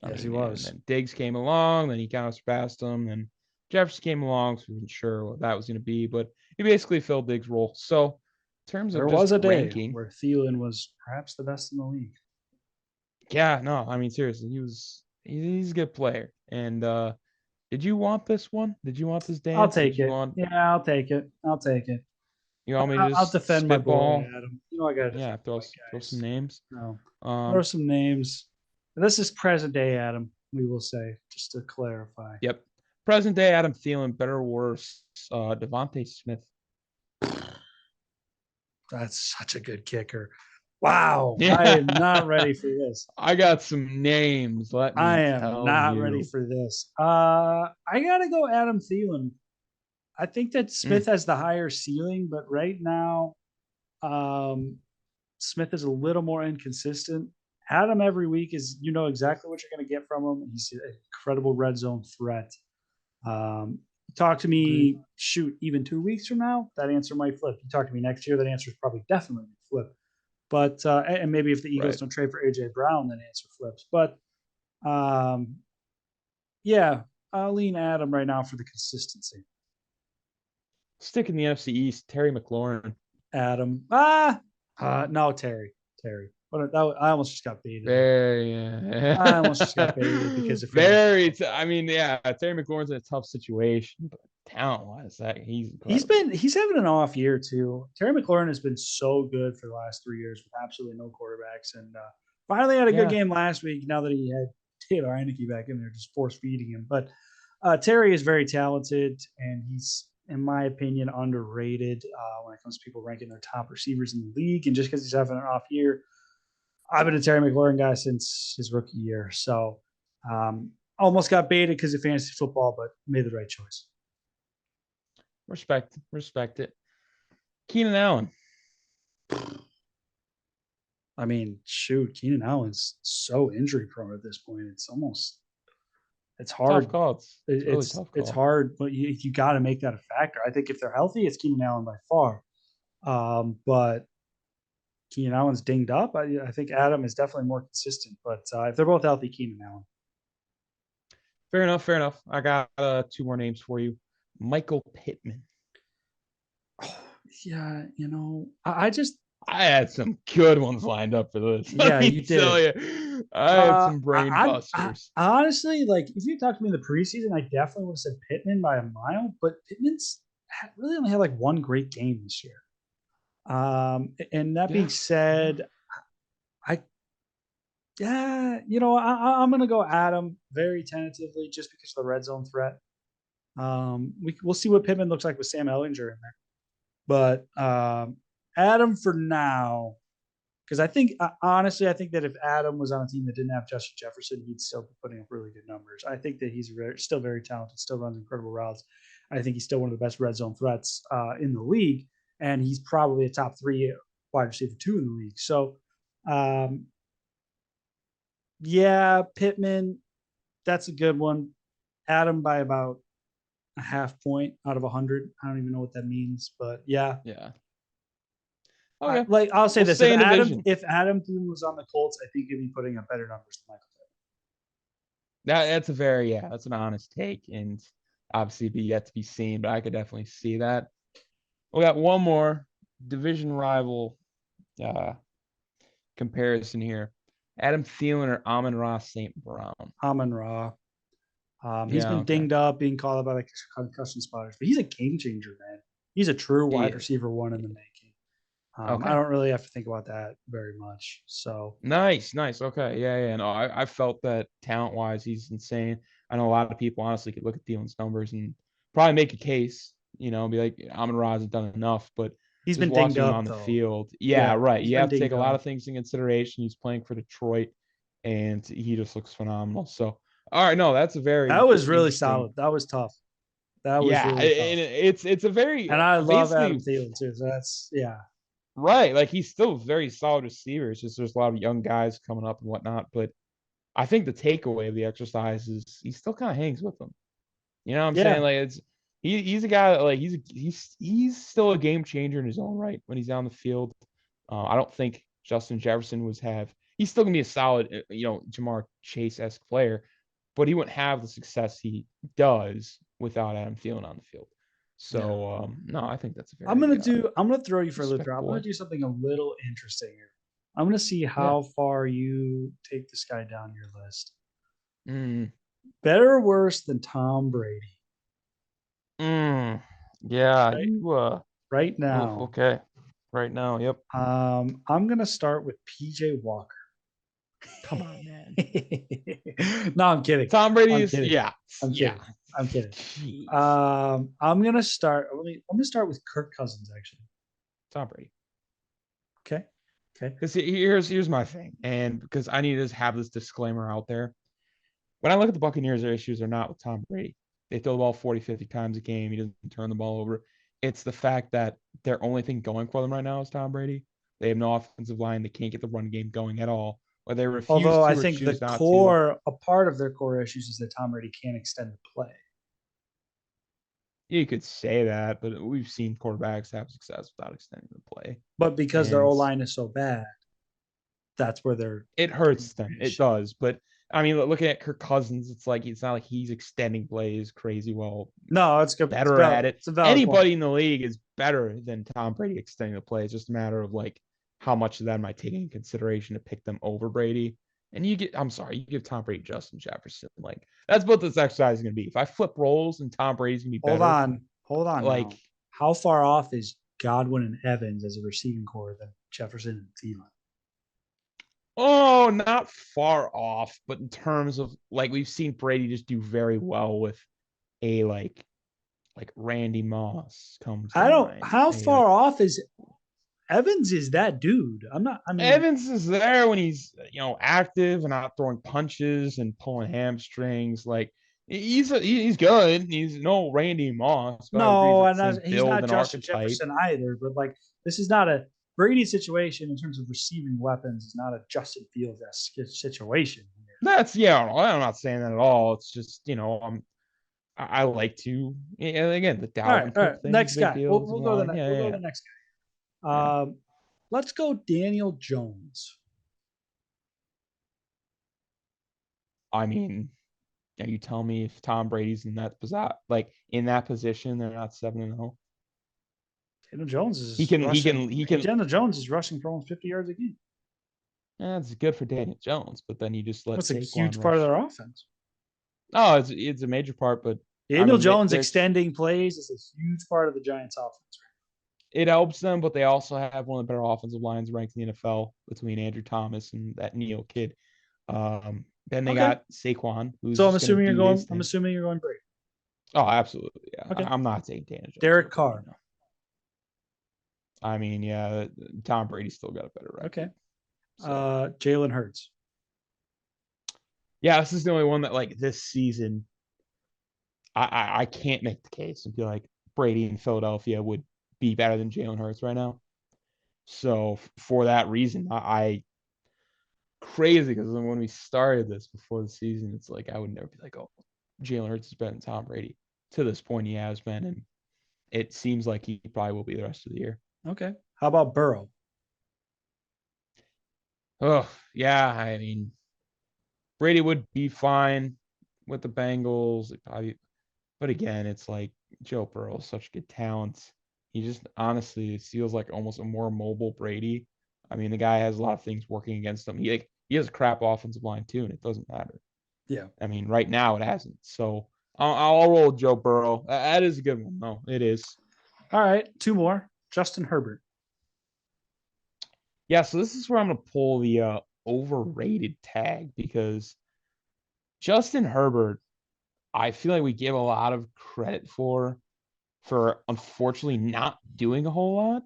I Yes, he mean, and was. then Diggs came along, then he kind of surpassed him, and Jefferson came along, so we weren't sure what that was going to be, but he basically filled Diggs' role. So, in terms of There was just a day ranking, where Thielen was perhaps the best in the league. yeah, no, I mean seriously, he's a good player. And did you want this one? Did you want this I'll dance? take it. Yeah, I'll take it. I'll take it. You want me to I'll just defend my boy, spitball? Adam. I got to defend Yeah, my throw some guys. names. No, throw Um, some names. This is present day Adam. We will say just to clarify. yep. Present day Adam Thielen, better or worse. Devontae Smith. That's such a good kicker. Wow, I am not Yeah. ready for this. I got some names, let I me am tell not ready you. for this. I gotta go Adam Thielen. I think that Mm, Smith has the higher ceiling, but right now, um, Smith is a little more inconsistent. Adam every week is exactly what you're going to get from him. He's an incredible red zone threat. Talk to agreed. me, shoot, even 2 weeks from now, that answer might flip. You talk to me next year, that answer is probably definitely flip. But and maybe if the Eagles Right. don't trade for AJ Brown, that answer flips. But um, yeah, I'll lean Adam right now for the consistency. Stick in the NFC East, Terry McLaurin. Adam, no, Terry. But I almost just got baited there. Very, I almost just got baited because of fantasy very. football. I mean, yeah, Terry McLaurin's in a tough situation, but talent-wise, that he's He's incredible. been he's having an off year too. Terry McLaurin has been so good for the last 3 years with absolutely no quarterbacks, and finally had a good Yeah, game last week. Now that he had Taylor Heineke back in there, just force feeding him. But Terry is very talented, and he's, in my opinion, underrated when it comes to people ranking their top receivers in the league. And just because he's having an off year, I've been a Terry McLaurin guy since his rookie year. So almost got baited because of fantasy football, but made the right choice. respect it. Keenan Allen, I mean, shoot, Keenan Allen's so injury prone at this point. It's tough hard. call. It's a really It's tough it's call. hard, but you got to make that a factor. I think if they're healthy, it's Keenan Allen by far. But Keenan Allen's dinged up. I think Adam is definitely more consistent. But if they're both healthy, Keenan Allen. Fair enough. Fair enough. I got two more names for you. Michael Pittman. Oh, yeah, I just I had some good ones lined up for this. Let yeah, me you tell did. you, I had some brain I busters. honestly, like, if you talked to me in the preseason, I definitely would have said Pittman by a mile. But Pittman's really only had like one great game this year. And that being Yeah, yeah. said, I yeah, I'm gonna go Adam very tentatively just because of the red zone threat. We'll see what Pittman looks like with Sam Ellinger in there, but Adam for now, because honestly, I think that if Adam was on a team that didn't have Justin Jefferson, he'd still be putting up really good numbers. I think that he's still very talented, still runs incredible routes. I think he's still one of the best red zone threats in the league, and he's probably a top three wide receiver two in the league. So, um, yeah, Pittman, that's a good one. Adam by about a half point out of 100. I don't even know what that means, but yeah. Yeah. Okay. I'll say We'll this: stay in division. If Adam Thielen was on the Colts, I think he'd be putting up better numbers than Michael. That's a very that's an honest take, and obviously be yet to be seen, but I could definitely see that. We got one more division rival uh comparison here. Adam Thielen or Amon-Ra St. Brown. Amon Ra. He's Yeah, been okay. dinged up, being called up by the concussion spotters, but he's a game changer, man. He's a true He wide is. receiver one in the making. I Okay. don't really have to think about that very much. So Nice, nice. Okay. Yeah, yeah. No, I felt that talent wise, he's insane. I know a lot of people honestly could look at Thielen's numbers and probably make a case, be like, Amon-Ra hasn't done enough, but he's just been dinged watching him on up the though. field, yeah, Yeah, right. he's You been have to take dinged a lot up. of things in consideration. He's playing for Detroit and he just looks phenomenal. So, all right, no, that's a That very was really interesting. solid. That was tough. That was Yeah, really and tough. it's a very And I love Adam basically Thielen too. So that's yeah. right. Like he's still a very solid receiver. It's just there's a lot of young guys coming up and whatnot. But I think the takeaway of the exercise is he still kind of hangs with them. You know what I'm saying? Yeah. Like he's a guy that like he's still a game changer in his own right when he's on the field. I don't think Justin Jefferson was have he's still gonna be a solid Jamar Chase esque player, but he wouldn't have the success he does without Adam Thielen on the field. Yeah. So no, I think that's a very I'm gonna throw you for a loop here. I'm respectable gonna way. do something a little interesting here. I'm gonna see Yeah. how far you take this guy down your list. Mm, Better or worse than Tom Brady? mm, yeah, Right, you right oof, now. okay. Right now, yep. I'm gonna start with PJ Walker. Come on, man. No, I'm kidding. Tom Brady I'm is kidding. yeah, I'm yeah. kidding. I'm kidding. Jeez. I'm gonna start. I'm gonna start with Kirk Cousins, actually. Tom Brady. Okay. Okay. Because here's my thing, and because I need to have this disclaimer out there. When I look at the Buccaneers, their issues are not with Tom Brady. They throw the ball 40, 50 times a game. He doesn't turn the ball over. It's the fact that their only thing going for them right now is Tom Brady. They have no offensive line. They can't get the run game going at all. Or they refuse Although I to or think choose not to. a part of their core issues is that Tom Brady can't extend the play. You could say that, but we've seen quarterbacks have success without extending the play. But because their O And line is so bad, that's where they're it getting hurts them. their It issue. does. But I mean, looking at Kirk Cousins, it's not like he's extending plays crazy well, No, it's good. better at it. It's a valid point. Anybody in the league is better than Tom Brady extending the play. It's just a matter of like how much of that am I taking in consideration to pick them over Brady. And I'm sorry, you give Tom Brady Justin Jefferson. Like, that's what this exercise is going to be. If I flip roles and Tom Brady's going to be better, Hold on like, now. How far off is Godwin and Evans as a receiving core than Jefferson and Thielen? oh, not far off, but in terms of like we've seen Brady just do very well with a like Randy Moss comes to I don't. mind. How A like far off is Evans? Is that dude? I'm not. I mean, Evans is there when he's active and not throwing punches and pulling hamstrings. Like he's good. He's no Randy Moss, but I would agree he's no, like and the same he's build not and Justin archetype. Jefferson either. But like, this is not a Brady situation in terms of receiving weapons. Is not a Justin Fields situation. That's I'm not saying that at all. It's just I like to and again the Dalvin All right. Cook thing is a Next big guy. deal. It's a We'll go to line. the Yeah, yeah, next yeah. guy. Let's go Daniel Jones. I mean, you tell me if Tom Brady's in that position, they're not 7-0. Daniel Jones He is can he rushing. can he can. Daniel Jones is rushing for almost 50 yards a game. That's good for Daniel Jones, but then you just let That's a Saquon huge part of rush. their offense. Oh, it's a major part, but I Daniel mean Jones there's extending plays is a huge part of the Giants' offense. it helps them, but they also have one of the better offensive lines ranked in the NFL between Andrew Thomas and that Neal kid. Then they Okay, got Saquon, who's so I'm just going to assuming you're do going. his I'm thing. assuming you're going Brady. Oh, absolutely. Yeah. Okay, I'm not saying Daniel Jones Derek over, Carr. I mean, yeah, Tom Brady's still got a better Okay, record. So, Jalen Hurts. yeah, this is the only one that like this season I can't make the case and be like Brady in Philadelphia would be better than Jalen Hurts right now. So for that reason, I crazy because when we started this before the season, it's like I would never be like, oh, Jalen Hurts is better than Tom Brady. To this point, he has been, and it seems like he probably will be the rest of the year. Okay, how about Burrow? Oh yeah, I mean Brady would be fine with the Bengals. Probably, but again, it's like Joe Burrow is such good talent. He just honestly feels like almost a more mobile Brady. I mean, the guy has a lot of things working against him. He has a crap offensive line too, and it doesn't matter. Yeah. I mean, right now it hasn't. So I'll roll Joe Burrow. That is a good one, though. It is. All right, two more. Justin Herbert. Yeah. So this is where I'm gonna pull the overrated tag because Justin Herbert, I feel like we give a lot of credit for unfortunately not doing a whole lot.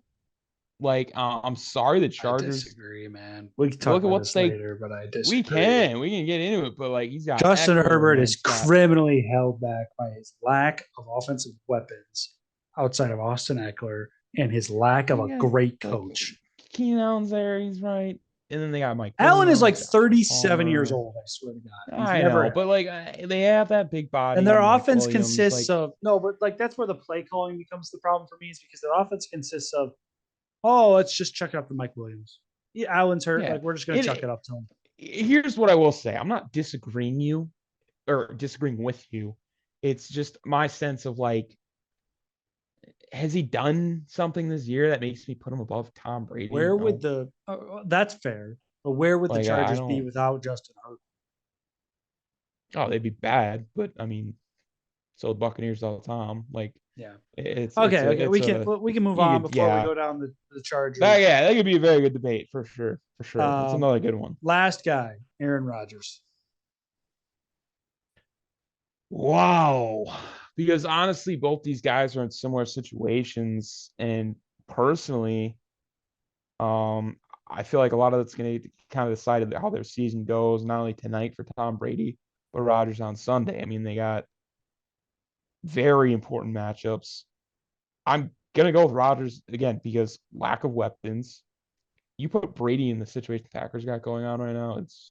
Like, I'm sorry the I Chargers. disagree, man. We can talk Look at about what this they. later, but I We disagree. can get into it, but like he's got Justin Eckler Herbert and is he's got criminally held back by his lack of offensive weapons outside of Austin Eckler and his lack of a yeah, great like coach. Keenan Allen's there, he's right, and then they got Mike Allen is like Williams, Joshua 37 years Palmer. old, I swear to God. He's I never know, had. but like they have that big And body their and Mike offense Williams. consists Like, of no, but like that's where the play calling becomes the problem for me is because their offense consists of, oh, let's just chuck it up to Mike Williams. Yeah, Allen's hurt. yeah, Like we're just gonna chuck it. it up to him. Here's what I will say: I'm not disagreeing with you. It's just my sense of like, has he done something this year that makes me put him above Tom Brady? Where would No. the that's fair, but where would the Like I Chargers be don't. without Justin Herbert? Oh, they'd be bad, but I mean, so the Buccaneers all the time. Like Yeah. it's Okay. a Okay. it's a We can move you on could before we yeah. go down the That Chargers. yeah, that could be a very good debate for sure. For sure. It's another good one. Last guy, Aaron Rodgers. Wow. Because honestly, both these guys are in similar situations. And personally, um, I feel like a lot of that's going to kind of decide how their season goes, not only tonight for Tom Brady, but Rodgers on Sunday. I mean, they got very important matchups. I'm going to go with Rodgers again because lack of weapons. You put Brady in the situation the Packers got going on right now, it's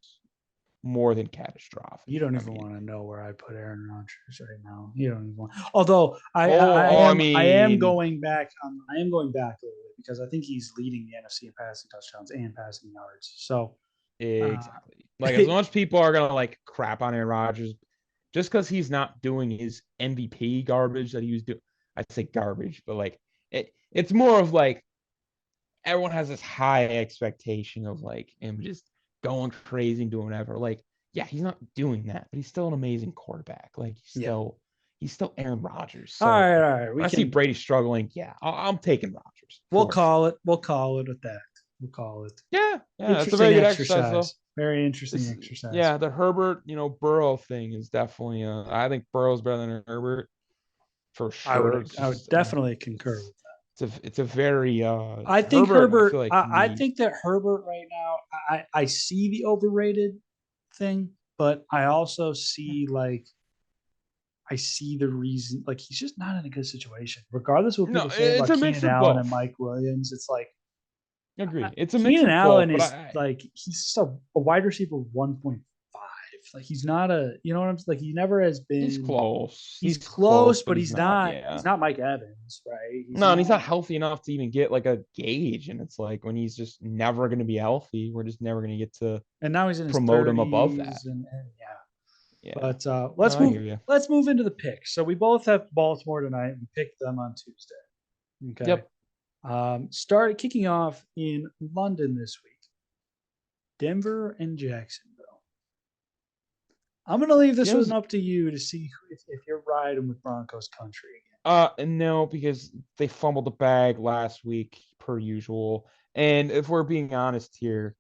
more than catastrophic. You don't I even mean, want to know where I put Aaron Rodgers right now. You don't even want. Although I I am mean, going back. I am going back a little bit because I think he's leading the NFC in passing touchdowns and passing yards. So uh, exactly. Like as much people are gonna like crap on Aaron Rodgers just because he's not doing his MVP garbage that he was doing. I'd say garbage, but like it's more of like everyone has this high expectation of like him just going crazy and doing whatever. Like, yeah, he's not doing that, but he's still an amazing quarterback. Like, Yeah. he's still Aaron Rodgers. All So right, all right. We when I see can. Brady struggling, yeah, I'm taking Rodgers We'll for sure. call it. We'll call it with that. We'll call it. Yeah, yeah, that's a very Interesting good exercise though. exercise. Very interesting This, exercise. yeah, the Herbert, Burrow thing is definitely. I think Burrow's better than Herbert for sure. It's I would just, definitely concur with that. it's a very I think Herbert. I Herbert. feel like I he think that Herbert right now. I see the overrated thing, but I also see like I see the reason. Like he's just not in a good situation, regardless of what no, people say it's about a mix Keenan of Allen and both. Mike Williams. It's like I agree. It's a mix Keenan of both, Allen but is like he's just a wide receiver 1.5. Like he's not a what I'm like he never has he's been. close. He's He's close, close, but but he's he's not. not. Yeah. He's not Mike Evans, right? He's No, and he's not. not healthy enough to even get like a gauge. And it's like when he's just never going to be healthy, we're just never going to get to And now he's in his promote him above that. 30s, and yeah. Yeah. But No, I hear you. let's move into the picks. So we both have Baltimore tonight. We picked them on Tuesday. Okay. Yep. Started kicking off in London this week. Denver and Jacksonville. I'm going to leave this one Jim's up to you to see if you're riding with Broncos country again. no, because they fumbled the bag last week per usual. And if we're being honest here,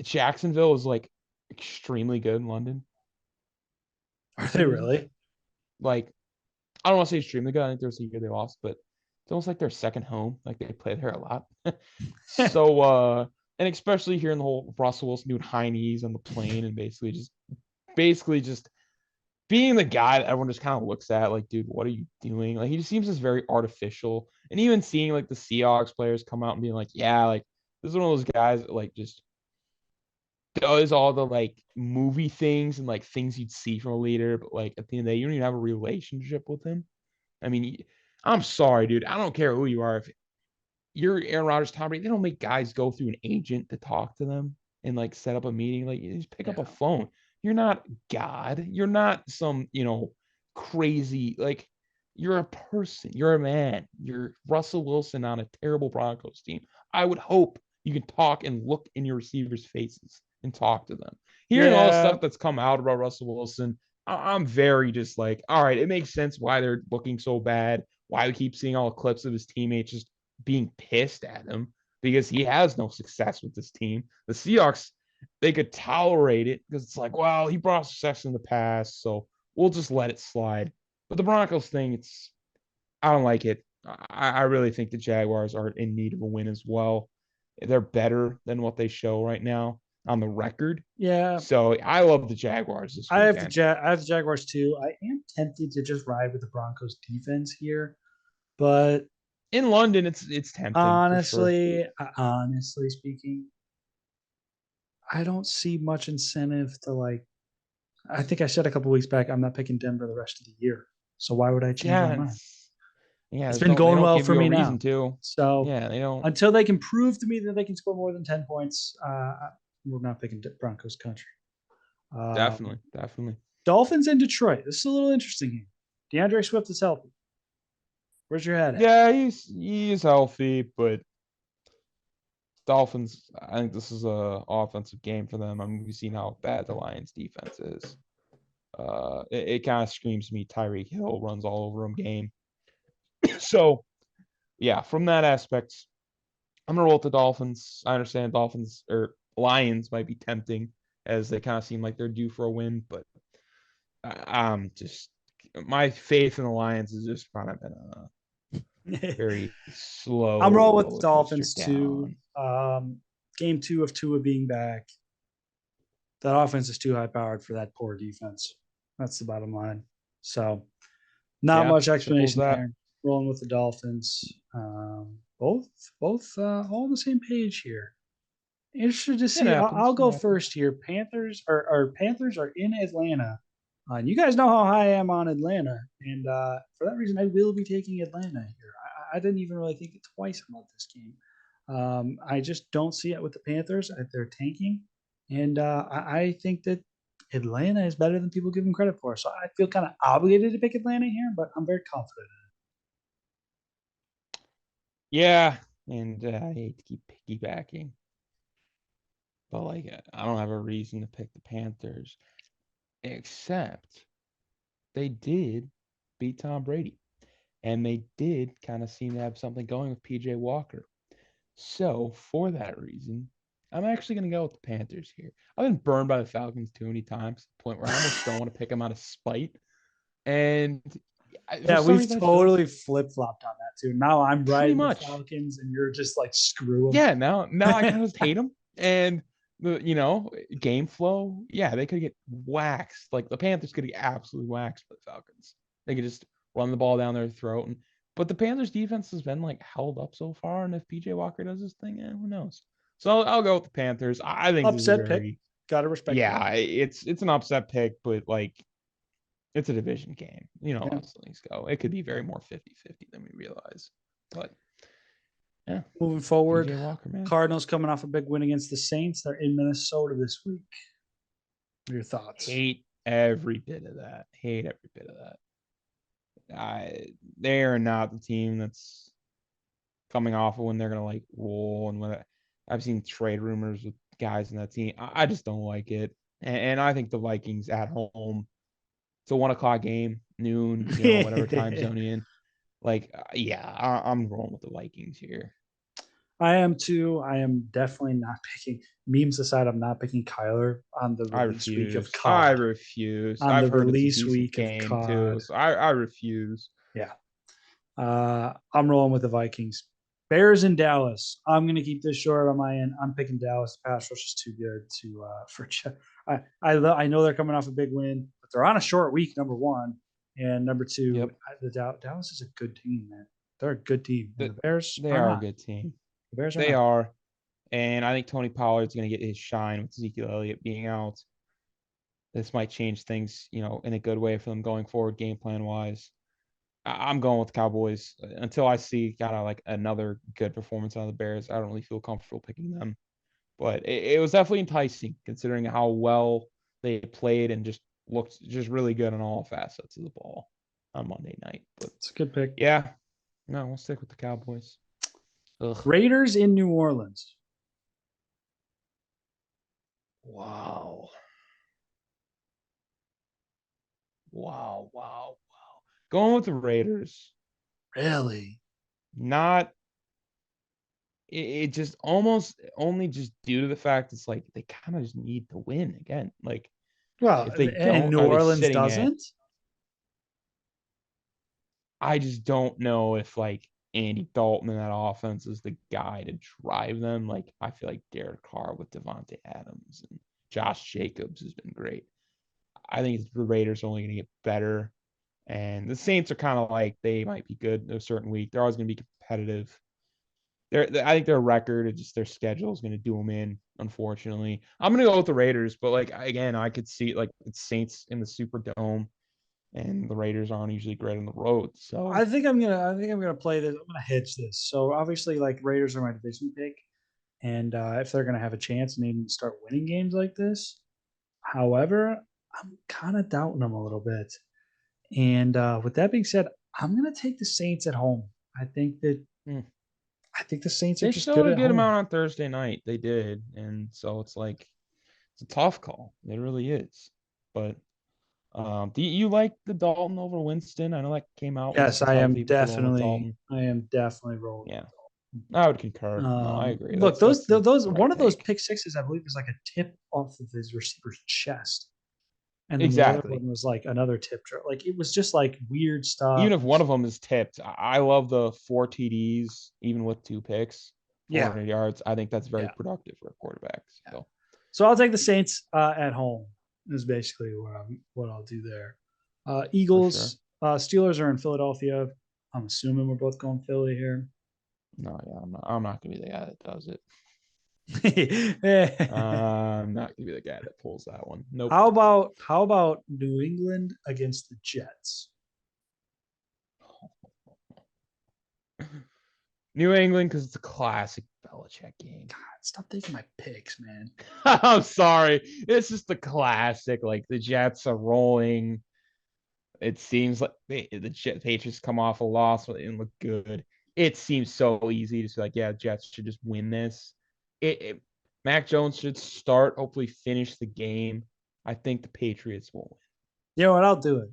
Jacksonville is like extremely good in London for Are some they reason. really? Like I don't want to say extremely good. I think there's a year they lost, but it's almost like their second home. Like they play there a lot. So and especially here in the whole Russell Wilson doing high knees on the plane and basically just being the guy that everyone just kind of looks at, like, dude, what are you doing? Like he just seems just very artificial. And even seeing like the Seahawks players come out and being like, yeah, like this is one of those guys that like just does all the like movie things and like things you'd see from a leader, but like at the end of the day, you don't even have a relationship with him. I mean, I'm sorry, dude. I don't care who you are. If you're Aaron Rodgers, Tom Brady, they don't make guys go through an agent to talk to them and like set up a meeting. Like you just pick up a Yeah. phone. You're not God. You're not some, crazy, like you're a person. You're a man. You're Russell Wilson on a terrible Broncos team. I would hope you can talk and look in your receivers' faces and talk to them. Hearing all the Yeah. stuff that's come out about Russell Wilson, I'm very just like, all right, it makes sense why they're looking so bad. Why we keep seeing all the clips of his teammates just being pissed at him because he has no success with this team. The Seahawks, they could tolerate it because it's like, well, he brought success in the past, so we'll just let it slide. But the Broncos thing, I don't like it. I really think the Jaguars are in need of a win as well. They're better than what they show right now on the record. Yeah. So I love the Jaguars this weekend. I have the Jaguars too. I am tempted to just ride with the Broncos defense here, but In London, it's tempting for sure. honestly speaking, I don't see much incentive to like. I think I said a couple weeks back I'm not picking Denver the rest of the year. So why would I change my Yeah, mind? yeah. It's There's been no, they going don't well give for you a me reason now. to. So Yeah, they don't. until they can prove to me that they can score more than 10 points, we're not picking Broncos country. Um, Definitely, definitely. Dolphins in Detroit. This is a little interesting here. DeAndre Swift is healthy. Where's your head at? Yeah, he's healthy, but Dolphins. I think this is a offensive game for them. I mean, we've seen how bad the Lions' defense is. It kind of screams to me Tyreek Hill runs all over him game. So yeah, from that aspect, I'm gonna roll with the Dolphins. I understand Dolphins or Lions might be tempting as they kind of seem like they're due for a win, but I'm just my faith in the Lions has just kind of been a very I'm slow rolling with the roller coaster Dolphins too. down. Game two of Tua being back. That offense is too high powered for that poor defense. That's the bottom line. So, not Yeah, much simple as explanation that. there. Rolling with the Dolphins. Both, all on the same page here. Interested to It see. I'll happens. It go happens. first here. Panthers are in Atlanta. And you guys know how high I am on Atlanta, and for that reason, I will be taking Atlanta here. I didn't even really think it twice about this game. I just don't see it with the Panthers. They're tanking, and I think that Atlanta is better than people give them credit for. So I feel kind of obligated to pick Atlanta here, but I'm very confident. Yeah, and I hate to keep piggybacking. but like I don't have a reason to pick the Panthers, except they did beat Tom Brady, and they did kind of seem to have something going with PJ Walker. So for that reason, I'm actually going to go with the Panthers here. I've been burned by the Falcons too many times to the point where I almost don't want to pick them out of spite. And for Yeah, some we've reason, I feel like totally flip flopped on that too. Now I'm pretty riding the much, Falcons, and you're just like screw yeah. Now I kind them. of just hate them. And the game flow, yeah, they could get waxed. Like the Panthers could get absolutely waxed by the Falcons. They could just run the ball down their throat. But the Panthers defense has been like held up so far, and if PJ Walker does his thing, who knows? So I'll go with the Panthers. I think this is a Upset pick. very, Gotta respect it. yeah, it's an upset pick, but like it's a division game. You know how Yeah. those things go. It could be very more 50-50 than we realize. But yeah, Moving forward, PJ Walker, man. Cardinals coming off a big win against the Saints. They're in Minnesota this week. What are your thoughts? Hate every bit of that. Hate every bit of that. They are not the team that's coming off of when they're gonna like roll and when I've seen trade rumors with guys in that team. I just don't like it. And I think the Vikings at home, it's a 1 o'clock game, noon, whatever time zone you're in. Like, yeah, I'm rolling with the Vikings here. I am too. I am definitely not picking memes aside. I'm not picking Kyler on the I release week of refuse. I COD. refuse. On I've the heard it's a release decent week of game too, COD. so I refuse. Yeah. I'm rolling with the Vikings. Bears in Dallas. I'm going to keep this short on my end. I'm picking Dallas. The pass rush is too good to for. I know they're coming off a big win, but they're on a short week. Number one, and number two, Yep. the Dallas is a good team, man. They're a good team, and Th- the Bears They are are a not. good team. The Bears are They not. are. And I think Tony Pollard's going to get his shine with Ezekiel Elliott being out. This might change things, in a good way for them going forward, game plan wise. I'm going with the Cowboys until I see kind of like another good performance out of the Bears. I don't really feel comfortable picking them, but it was definitely enticing considering how well they played and just looked just really good on all facets of the ball on Monday night. But It's a good pick. yeah, no, we'll stick with the Cowboys. Ugh. Raiders in New Orleans. Wow. Wow. Going with the Raiders. Really? Not it just almost only just due to the fact it's like they kind of just need to win again. Like Well, if they and don't, New are they Orleans sitting at doesn't. I just don't know if like Andy Dalton in that offense is the guy to drive them. Like I feel like Derek Carr with Devontae Adams and Josh Jacobs has been great. I think the Raiders are only going to get better. And the Saints are kind of like they might be good a certain week. They're always going to be competitive. I think their record and just their schedule is going to do them in. Unfortunately, I'm going to go with the Raiders, but like again, I could see like it's Saints in the Superdome, and the Raiders aren't usually great on the road. So I think I'm gonna play this. I'm gonna hedge this. So obviously, like Raiders are my division pick, and if they're gonna have a chance, maybe start winning games like this. However, I'm kind of doubting them a little bit. And with that being said, I'm gonna take the Saints at home. I think that hmm, I think the Saints are they just showed good a at good home. amount on Thursday night. They did, and so it's like it's a tough call. It really is. But do you like the Dalton over Winston? I know that came out when Yes, Winston's healthy, but you're rolling with Dalton. I am definitely rolling Yeah, with I would concur. Dalton. No, I agree. Look, That's the those right one of those take. pick sixes, I believe, is like a tip off of his receiver's chest. And then the other Exactly. one was like another tip drill. Like it was just like weird stuff. Even if one of them is tipped, I love the 4 TDs, even with 2 picks, Yeah, 400 yards. I think that's very yeah, productive for a quarterback. yeah. So So I'll take the Saints at home. Is basically what I'll do there. for sure. Eagles, Steelers are in Philadelphia. I'm assuming we're both going Philly here. No, yeah, I'm not gonna be the guy that does it. I'm not gonna be the guy that pulls that one. Nope. How about New England against the Jets? New England because it's a classic Belichick game. God, stop taking my picks, man. I'm sorry. It's just the classic. Like the Jets are rolling. It seems like the Patriots come off a loss and look good. It seems so easy to be like, yeah, Jets should just win this. It Mac Jones should start, hopefully finish the game. I think the Patriots will win. You know what? I'll do it.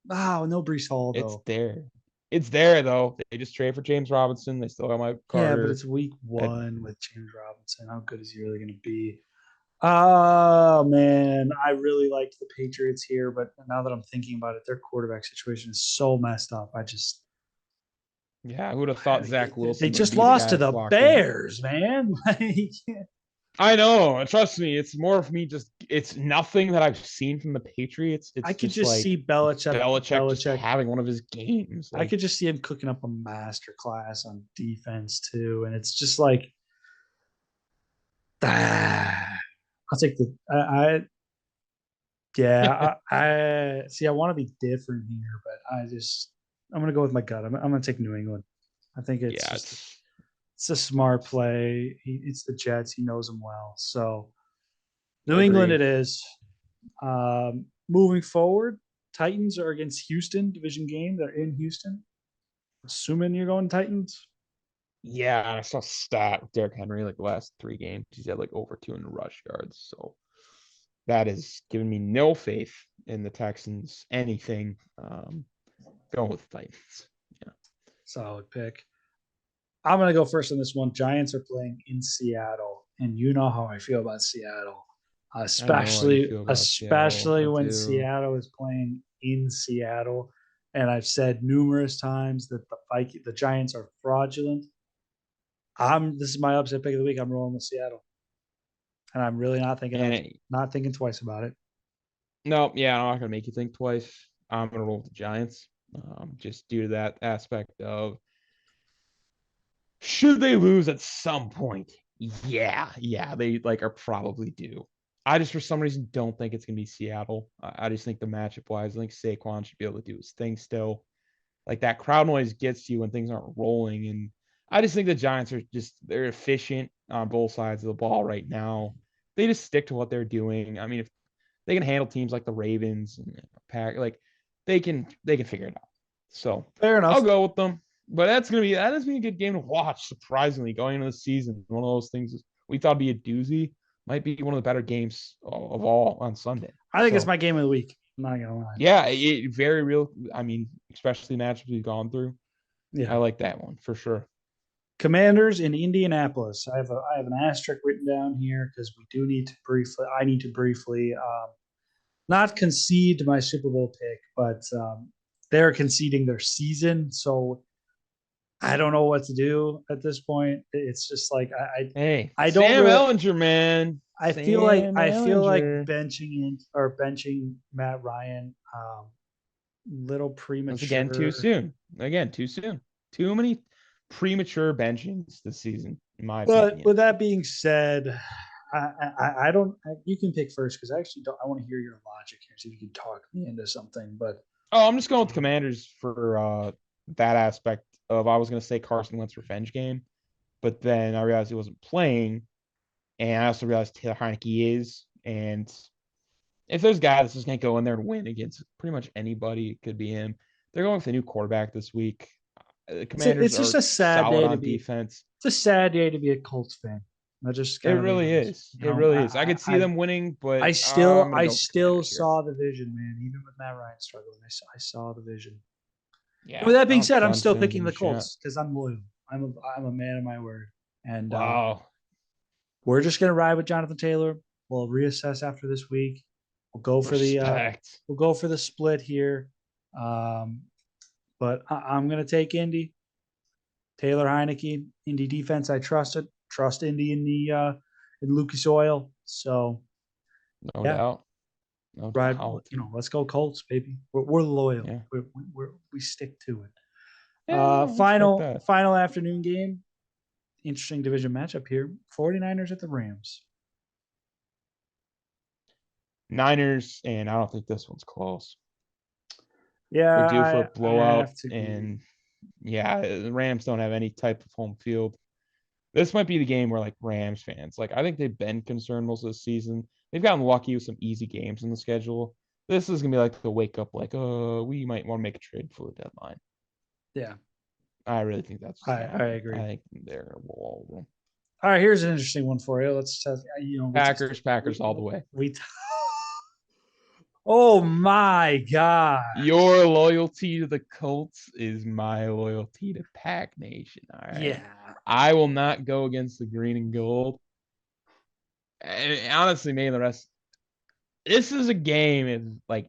Oh, no Brees Hall It's though. there. It's there though. They just trade for James Robinson. They still have Mike Yeah, but Carter. it's week That 1 with James Robinson. How good is he really going to be? Oh man, I really liked the Patriots here, but now that I'm thinking about it, their quarterback situation is so messed up. yeah, I would have thought Zach They Wilson would just be the lost guy to to the flock in. Bears, man. I know. Trust me, it's more of me just it's nothing that I've seen from the Patriots. I It's could just just like see Belichick. Belichick just Belichick. having one of his games. I Like, could just see him cooking up a master class on defense too, and it's just like, I'll take the. Yeah, I see. I want to be different here, but I'm gonna go with my gut. I'm gonna take New England. I think yeah, it's it's a smart play. It's the Jets. He knows them well. So New England agreed. it is. Moving forward, Titans are against Houston, division game. They're in Houston. Assuming you're going Titans. Yeah, I saw a stat with Derrick Henry like the last 3 games. He's had like over 200 rush yards. So that is giving me no faith in the Texans anything. Going with the Titans. Yeah. Solid pick. I'm gonna go first on this one. Giants are playing in Seattle, and you know how I feel about Seattle, I know how you especially feel about Seattle. especially I when do. Seattle is playing in Seattle. And I've said numerous times that the Giants are fraudulent. This is my upset pick of the week. I'm rolling with Seattle, and I'm really And it, not thinking twice about it. no, yeah, I'm not gonna make you think twice. I'm gonna roll with the Giants. Just due to that aspect of should they lose at some point? Yeah, they like are probably due. I just for some reason don't think it's gonna be Seattle. I just think the matchup wise, I think Saquon should be able to do his thing still. Like that crowd noise gets you when things aren't rolling, and I just think the Giants are just they're efficient on both sides of the ball right now. They just stick to what they're doing. I mean, if they can handle teams like the Ravens and Pack, like they can figure it out. So Fair I'll enough. go with them. But that is be a good game to watch. Surprisingly, going into the season, one of those things we thought would be a doozy might be one of the better games of all on Sunday. I think it's So my game of the week. I'm not gonna lie. yeah, very real. I mean, especially matchups we've gone through. I Yeah. like that one for sure. Commanders in Indianapolis. I have an asterisk written down here because we do need to briefly. I need to briefly not concede my Super Bowl pick, but they're conceding their season. So I don't know what to do at this point. It's just like Hey, I don't Sam really. Ellinger, man. Sam I feel like Ellinger. benching Matt Ryan little Once again, too premature. soon. Again, too soon. Too many premature benchings this season, in my But opinion. with that being said, I don't. You can pick first because I actually don't. I want to hear your logic here. See if you can talk me into something. But Oh, I'm just going with Commanders for that aspect of I was going to say Carson Wentz revenge game, but then I realized he wasn't playing, and I also realized Taylor Heineke is, and if there's a guy that's just going to go in there and win against pretty much anybody, it could be him. They're going with a new quarterback this week. The Commanders it's just are a sad solid day to on be. defense. It's a sad day to be a Colts fan. That just It kind of really is. is. It really is. I could see them winning, but I'm going to I go with the still Commanders here. saw the vision, man. Even with Matt Ryan struggling, I saw the vision. And Yeah. with that being No, said, I'm still Clemson, give picking me a the shot. Colts because I'm loyal. I'm a man of my word, and Wow. we're just gonna ride with Jonathan Taylor. We'll reassess after this week. We'll go for the Respect. split here. Um, but I'm gonna take Indy. Taylor Heineke, Indy defense. I trust it. Trust Indy in Lucas Oil. So No yeah, doubt. No ride. doubt. Let's go Colts, baby. We're loyal. Yeah. We stick to it. Yeah, I respect that. Final afternoon game. Interesting division matchup here. 49ers at the Rams. Niners, and I don't think this one's close. Yeah, They're due for a I blowout, have to agree. and yeah, the Rams don't have any type of home field. This might be the game where like Rams fans, like I think they've been concerned most of the season. They've gotten lucky with some easy games in the schedule. This is gonna be like the wake up, like, we might want to make a trade before the deadline. Yeah, I really think that's what's gonna I happen. I agree. think they're gonna roll all of them. All right, here's an interesting one for you. Let's Packers all the way. we Oh my god. Your loyalty to the Colts is my loyalty to Pack Nation. All right. Yeah. I will not go against the green and gold. And honestly, maybe the rest. This is a game is like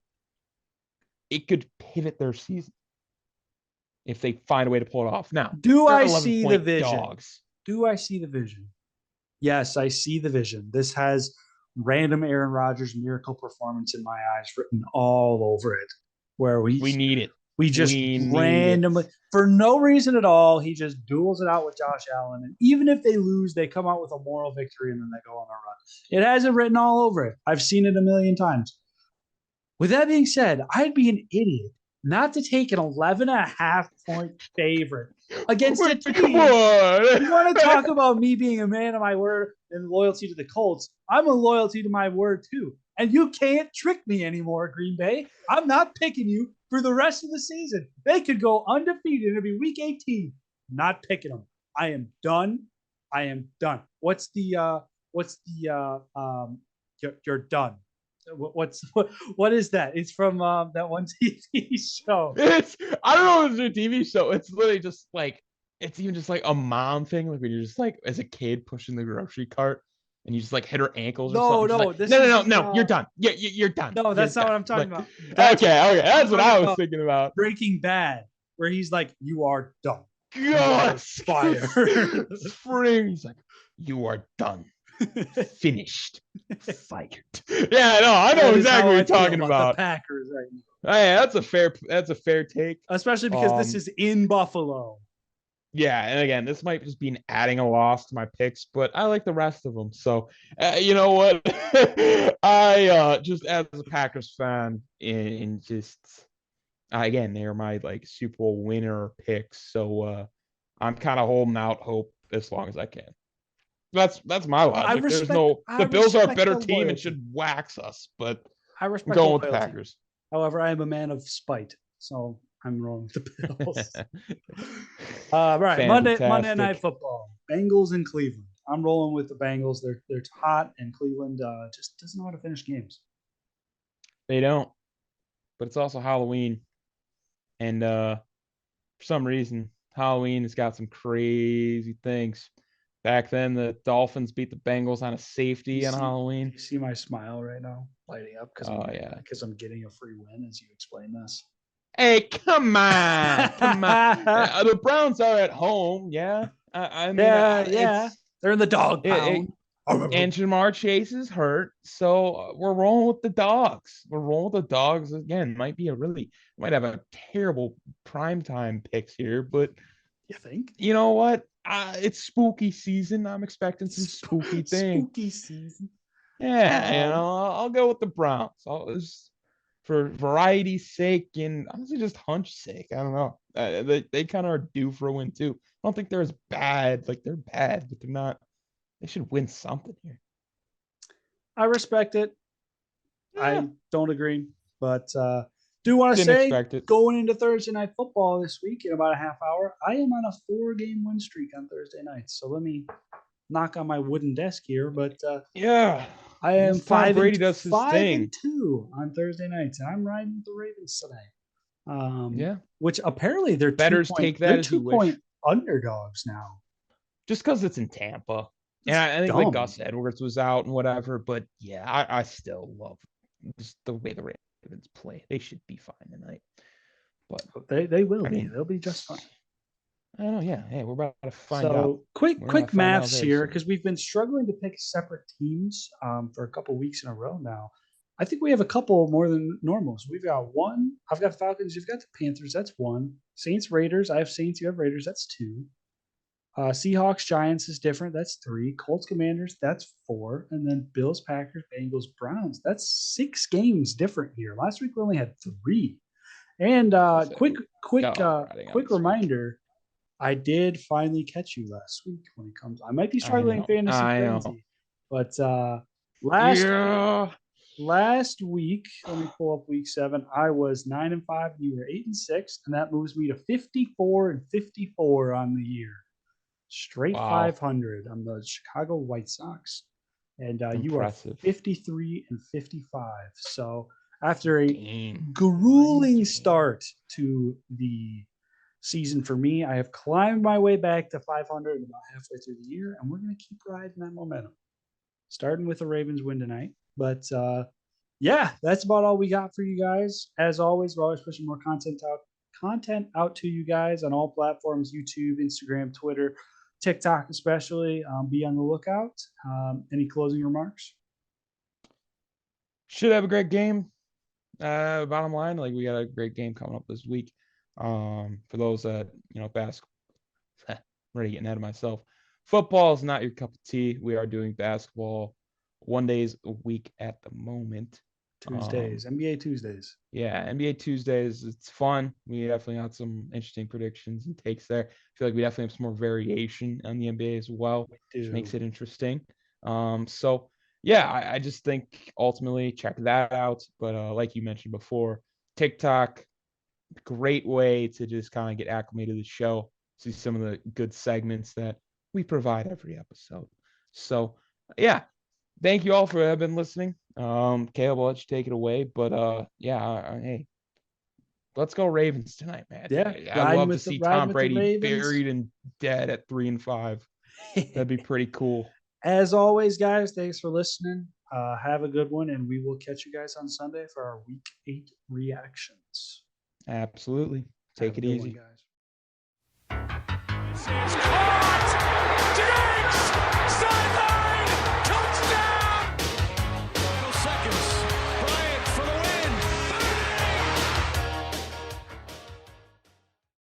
it could pivot their season if they find a way to pull it off. Now, Do they're I 11 see the point vision? dogs. Do I see the vision? Yes, I see the vision. This has random Aaron Rodgers miracle performance in my eyes written all over it, where We need it. we just We need randomly, it. for no reason at all, he just duels it out with Josh Allen. And even if they lose, they come out with a moral victory and then they go on a run. It has it written all over it. I've seen it a million times. With that being said, I'd be an idiot not to take an 11.5 point favorite against a Wait, come team. on. You want to talk about me being a man of my word and loyalty to the Colts? I'm a loyalty to my word too. And you can't trick me anymore, Green Bay. I'm not picking you for the rest of the season. They could go undefeated. It'll be week 18. Not picking them. I am done. I am done. You're done. What is that? It's from that one TV show. I don't know if it's a TV show. It's literally just like it's even just like a mom thing, like when you're just like as a kid pushing the grocery cart and you just like hit her ankles or No, something. no, Like, this no, is no, no, the no, you're done. You're done. no, You're that's not done. what I'm talking Like, about. That's okay, that's what I was about thinking about. Breaking Bad, where he's like, "You are done. God, Fire." Spring. He's like, you are done. Finished. Fired. Yeah, I know exactly what you're talking about. The Packers right now. Hey, that's a fair take. Especially because this is in Buffalo. Yeah, and again, this might just be adding a loss to my picks, but I like the rest of them. So, you know what? I just as a Packers fan, and just again, they're my like Super Bowl winner picks. So I'm kind of holding out hope as long as I can. That's my logic. The Bills are a better team and should wax us, but I I'm respect going the with the loyalty. Packers. However, I am a man of spite, so I'm rolling with the Bills. Right, Monday Night Football, Bengals in Cleveland. I'm rolling with the Bengals. They're hot, and Cleveland just doesn't know how to finish games. They don't, but it's also Halloween, and for some reason, Halloween has got some crazy things. Back then, the Dolphins beat the Bengals on a safety on Halloween. You see my smile right now lighting up because I'm getting a free win as you explain this. Hey, come on, come on. The Browns are at home, yeah. I mean, yeah, they're in the dog pound. And Jamar Chase is hurt, so we're rolling with the dogs. We're rolling with the dogs again. Might have a terrible primetime picks here, but you think? You know what? It's spooky season. I'm expecting some spooky things. Spooky season. Yeah, I'll go with the Browns. For variety's sake and honestly just hunch sake. I don't know. They kind of are due for a win too. I don't think they're as bad. Like they're bad, but they're not. They should win something here. I respect it. Yeah. I don't agree, but do want to say going into Thursday Night Football this week in about a half hour, I am on a 4-game win streak on Thursday nights. So let me knock on my wooden desk here. But yeah, I am Tom Brady does his thing. 5-2 on Thursday nights, and I'm riding with the Ravens today. Yeah, which apparently they're bettors take that as 2-point underdogs now. Just because it's in Tampa. And I think like Gus Edwards was out and whatever, but yeah, I still love just the way the Ravens play. They should be fine tonight. But they will be. They'll be just fine. I don't know. Yeah. Hey, we're about to find out. So quick maths here, because we've been struggling to pick separate teams for a couple weeks in a row now. I think we have a couple more than normal. So we've got one. I've got Falcons. You've got the Panthers. That's one. Saints, Raiders. I have Saints. You have Raiders. That's two. Seahawks, Giants is different. That's 3. Colts, Commanders. That's 4. And then Bills, Packers, Bengals, Browns. That's 6 games different here. Last week we only had 3. And quick reminder. I did finally catch you last week when it comes. I might be struggling in fantasy frenzy, but last week, let me pull up week 7. I was 9-5, and you were 8-6, and that moves me to 54-54 on the year. straight Wow. 500. I'm the Chicago White Sox, and you are Impressive. 53-55. So after a Game. One grueling game. start to the season for me, I have climbed my way back to 500 about halfway through the year, and we're going to keep riding that momentum. Starting with the Ravens win tonight, but yeah, that's about all we got for you guys. As always, we're always pushing more content out to you guys on all platforms: YouTube, Instagram, Twitter, TikTok, especially. Be on the lookout. Any closing remarks? Should have a great game. Bottom line, like we got a great game coming up this week. For those that basketball. I'm already getting ahead of myself. Football is not your cup of tea. We are doing basketball 1 days a week at the moment. Tuesdays, NBA Tuesdays. Yeah, NBA Tuesdays. It's fun. We definitely got some interesting predictions and takes there. I feel like we definitely have some more variation on the NBA as well, We which makes do. it interesting. So yeah, I just think ultimately check that out. But like you mentioned before, TikTok, great way to just kind of get acclimated to the show, see some of the good segments that we provide every episode. So yeah, thank you all for have been listening. Caleb, I'll let you take it away. But yeah, hey, let's go Ravens tonight, man. Yeah, I'd love to see riding Tom with the Brady Ravens. buried and dead at 3-5. That'd be pretty cool. As always, guys, thanks for listening. Have a good one, and we will catch you guys on Sunday for our Week 8 reactions. Absolutely. Have Take a it good one, easy. guys. This is caught.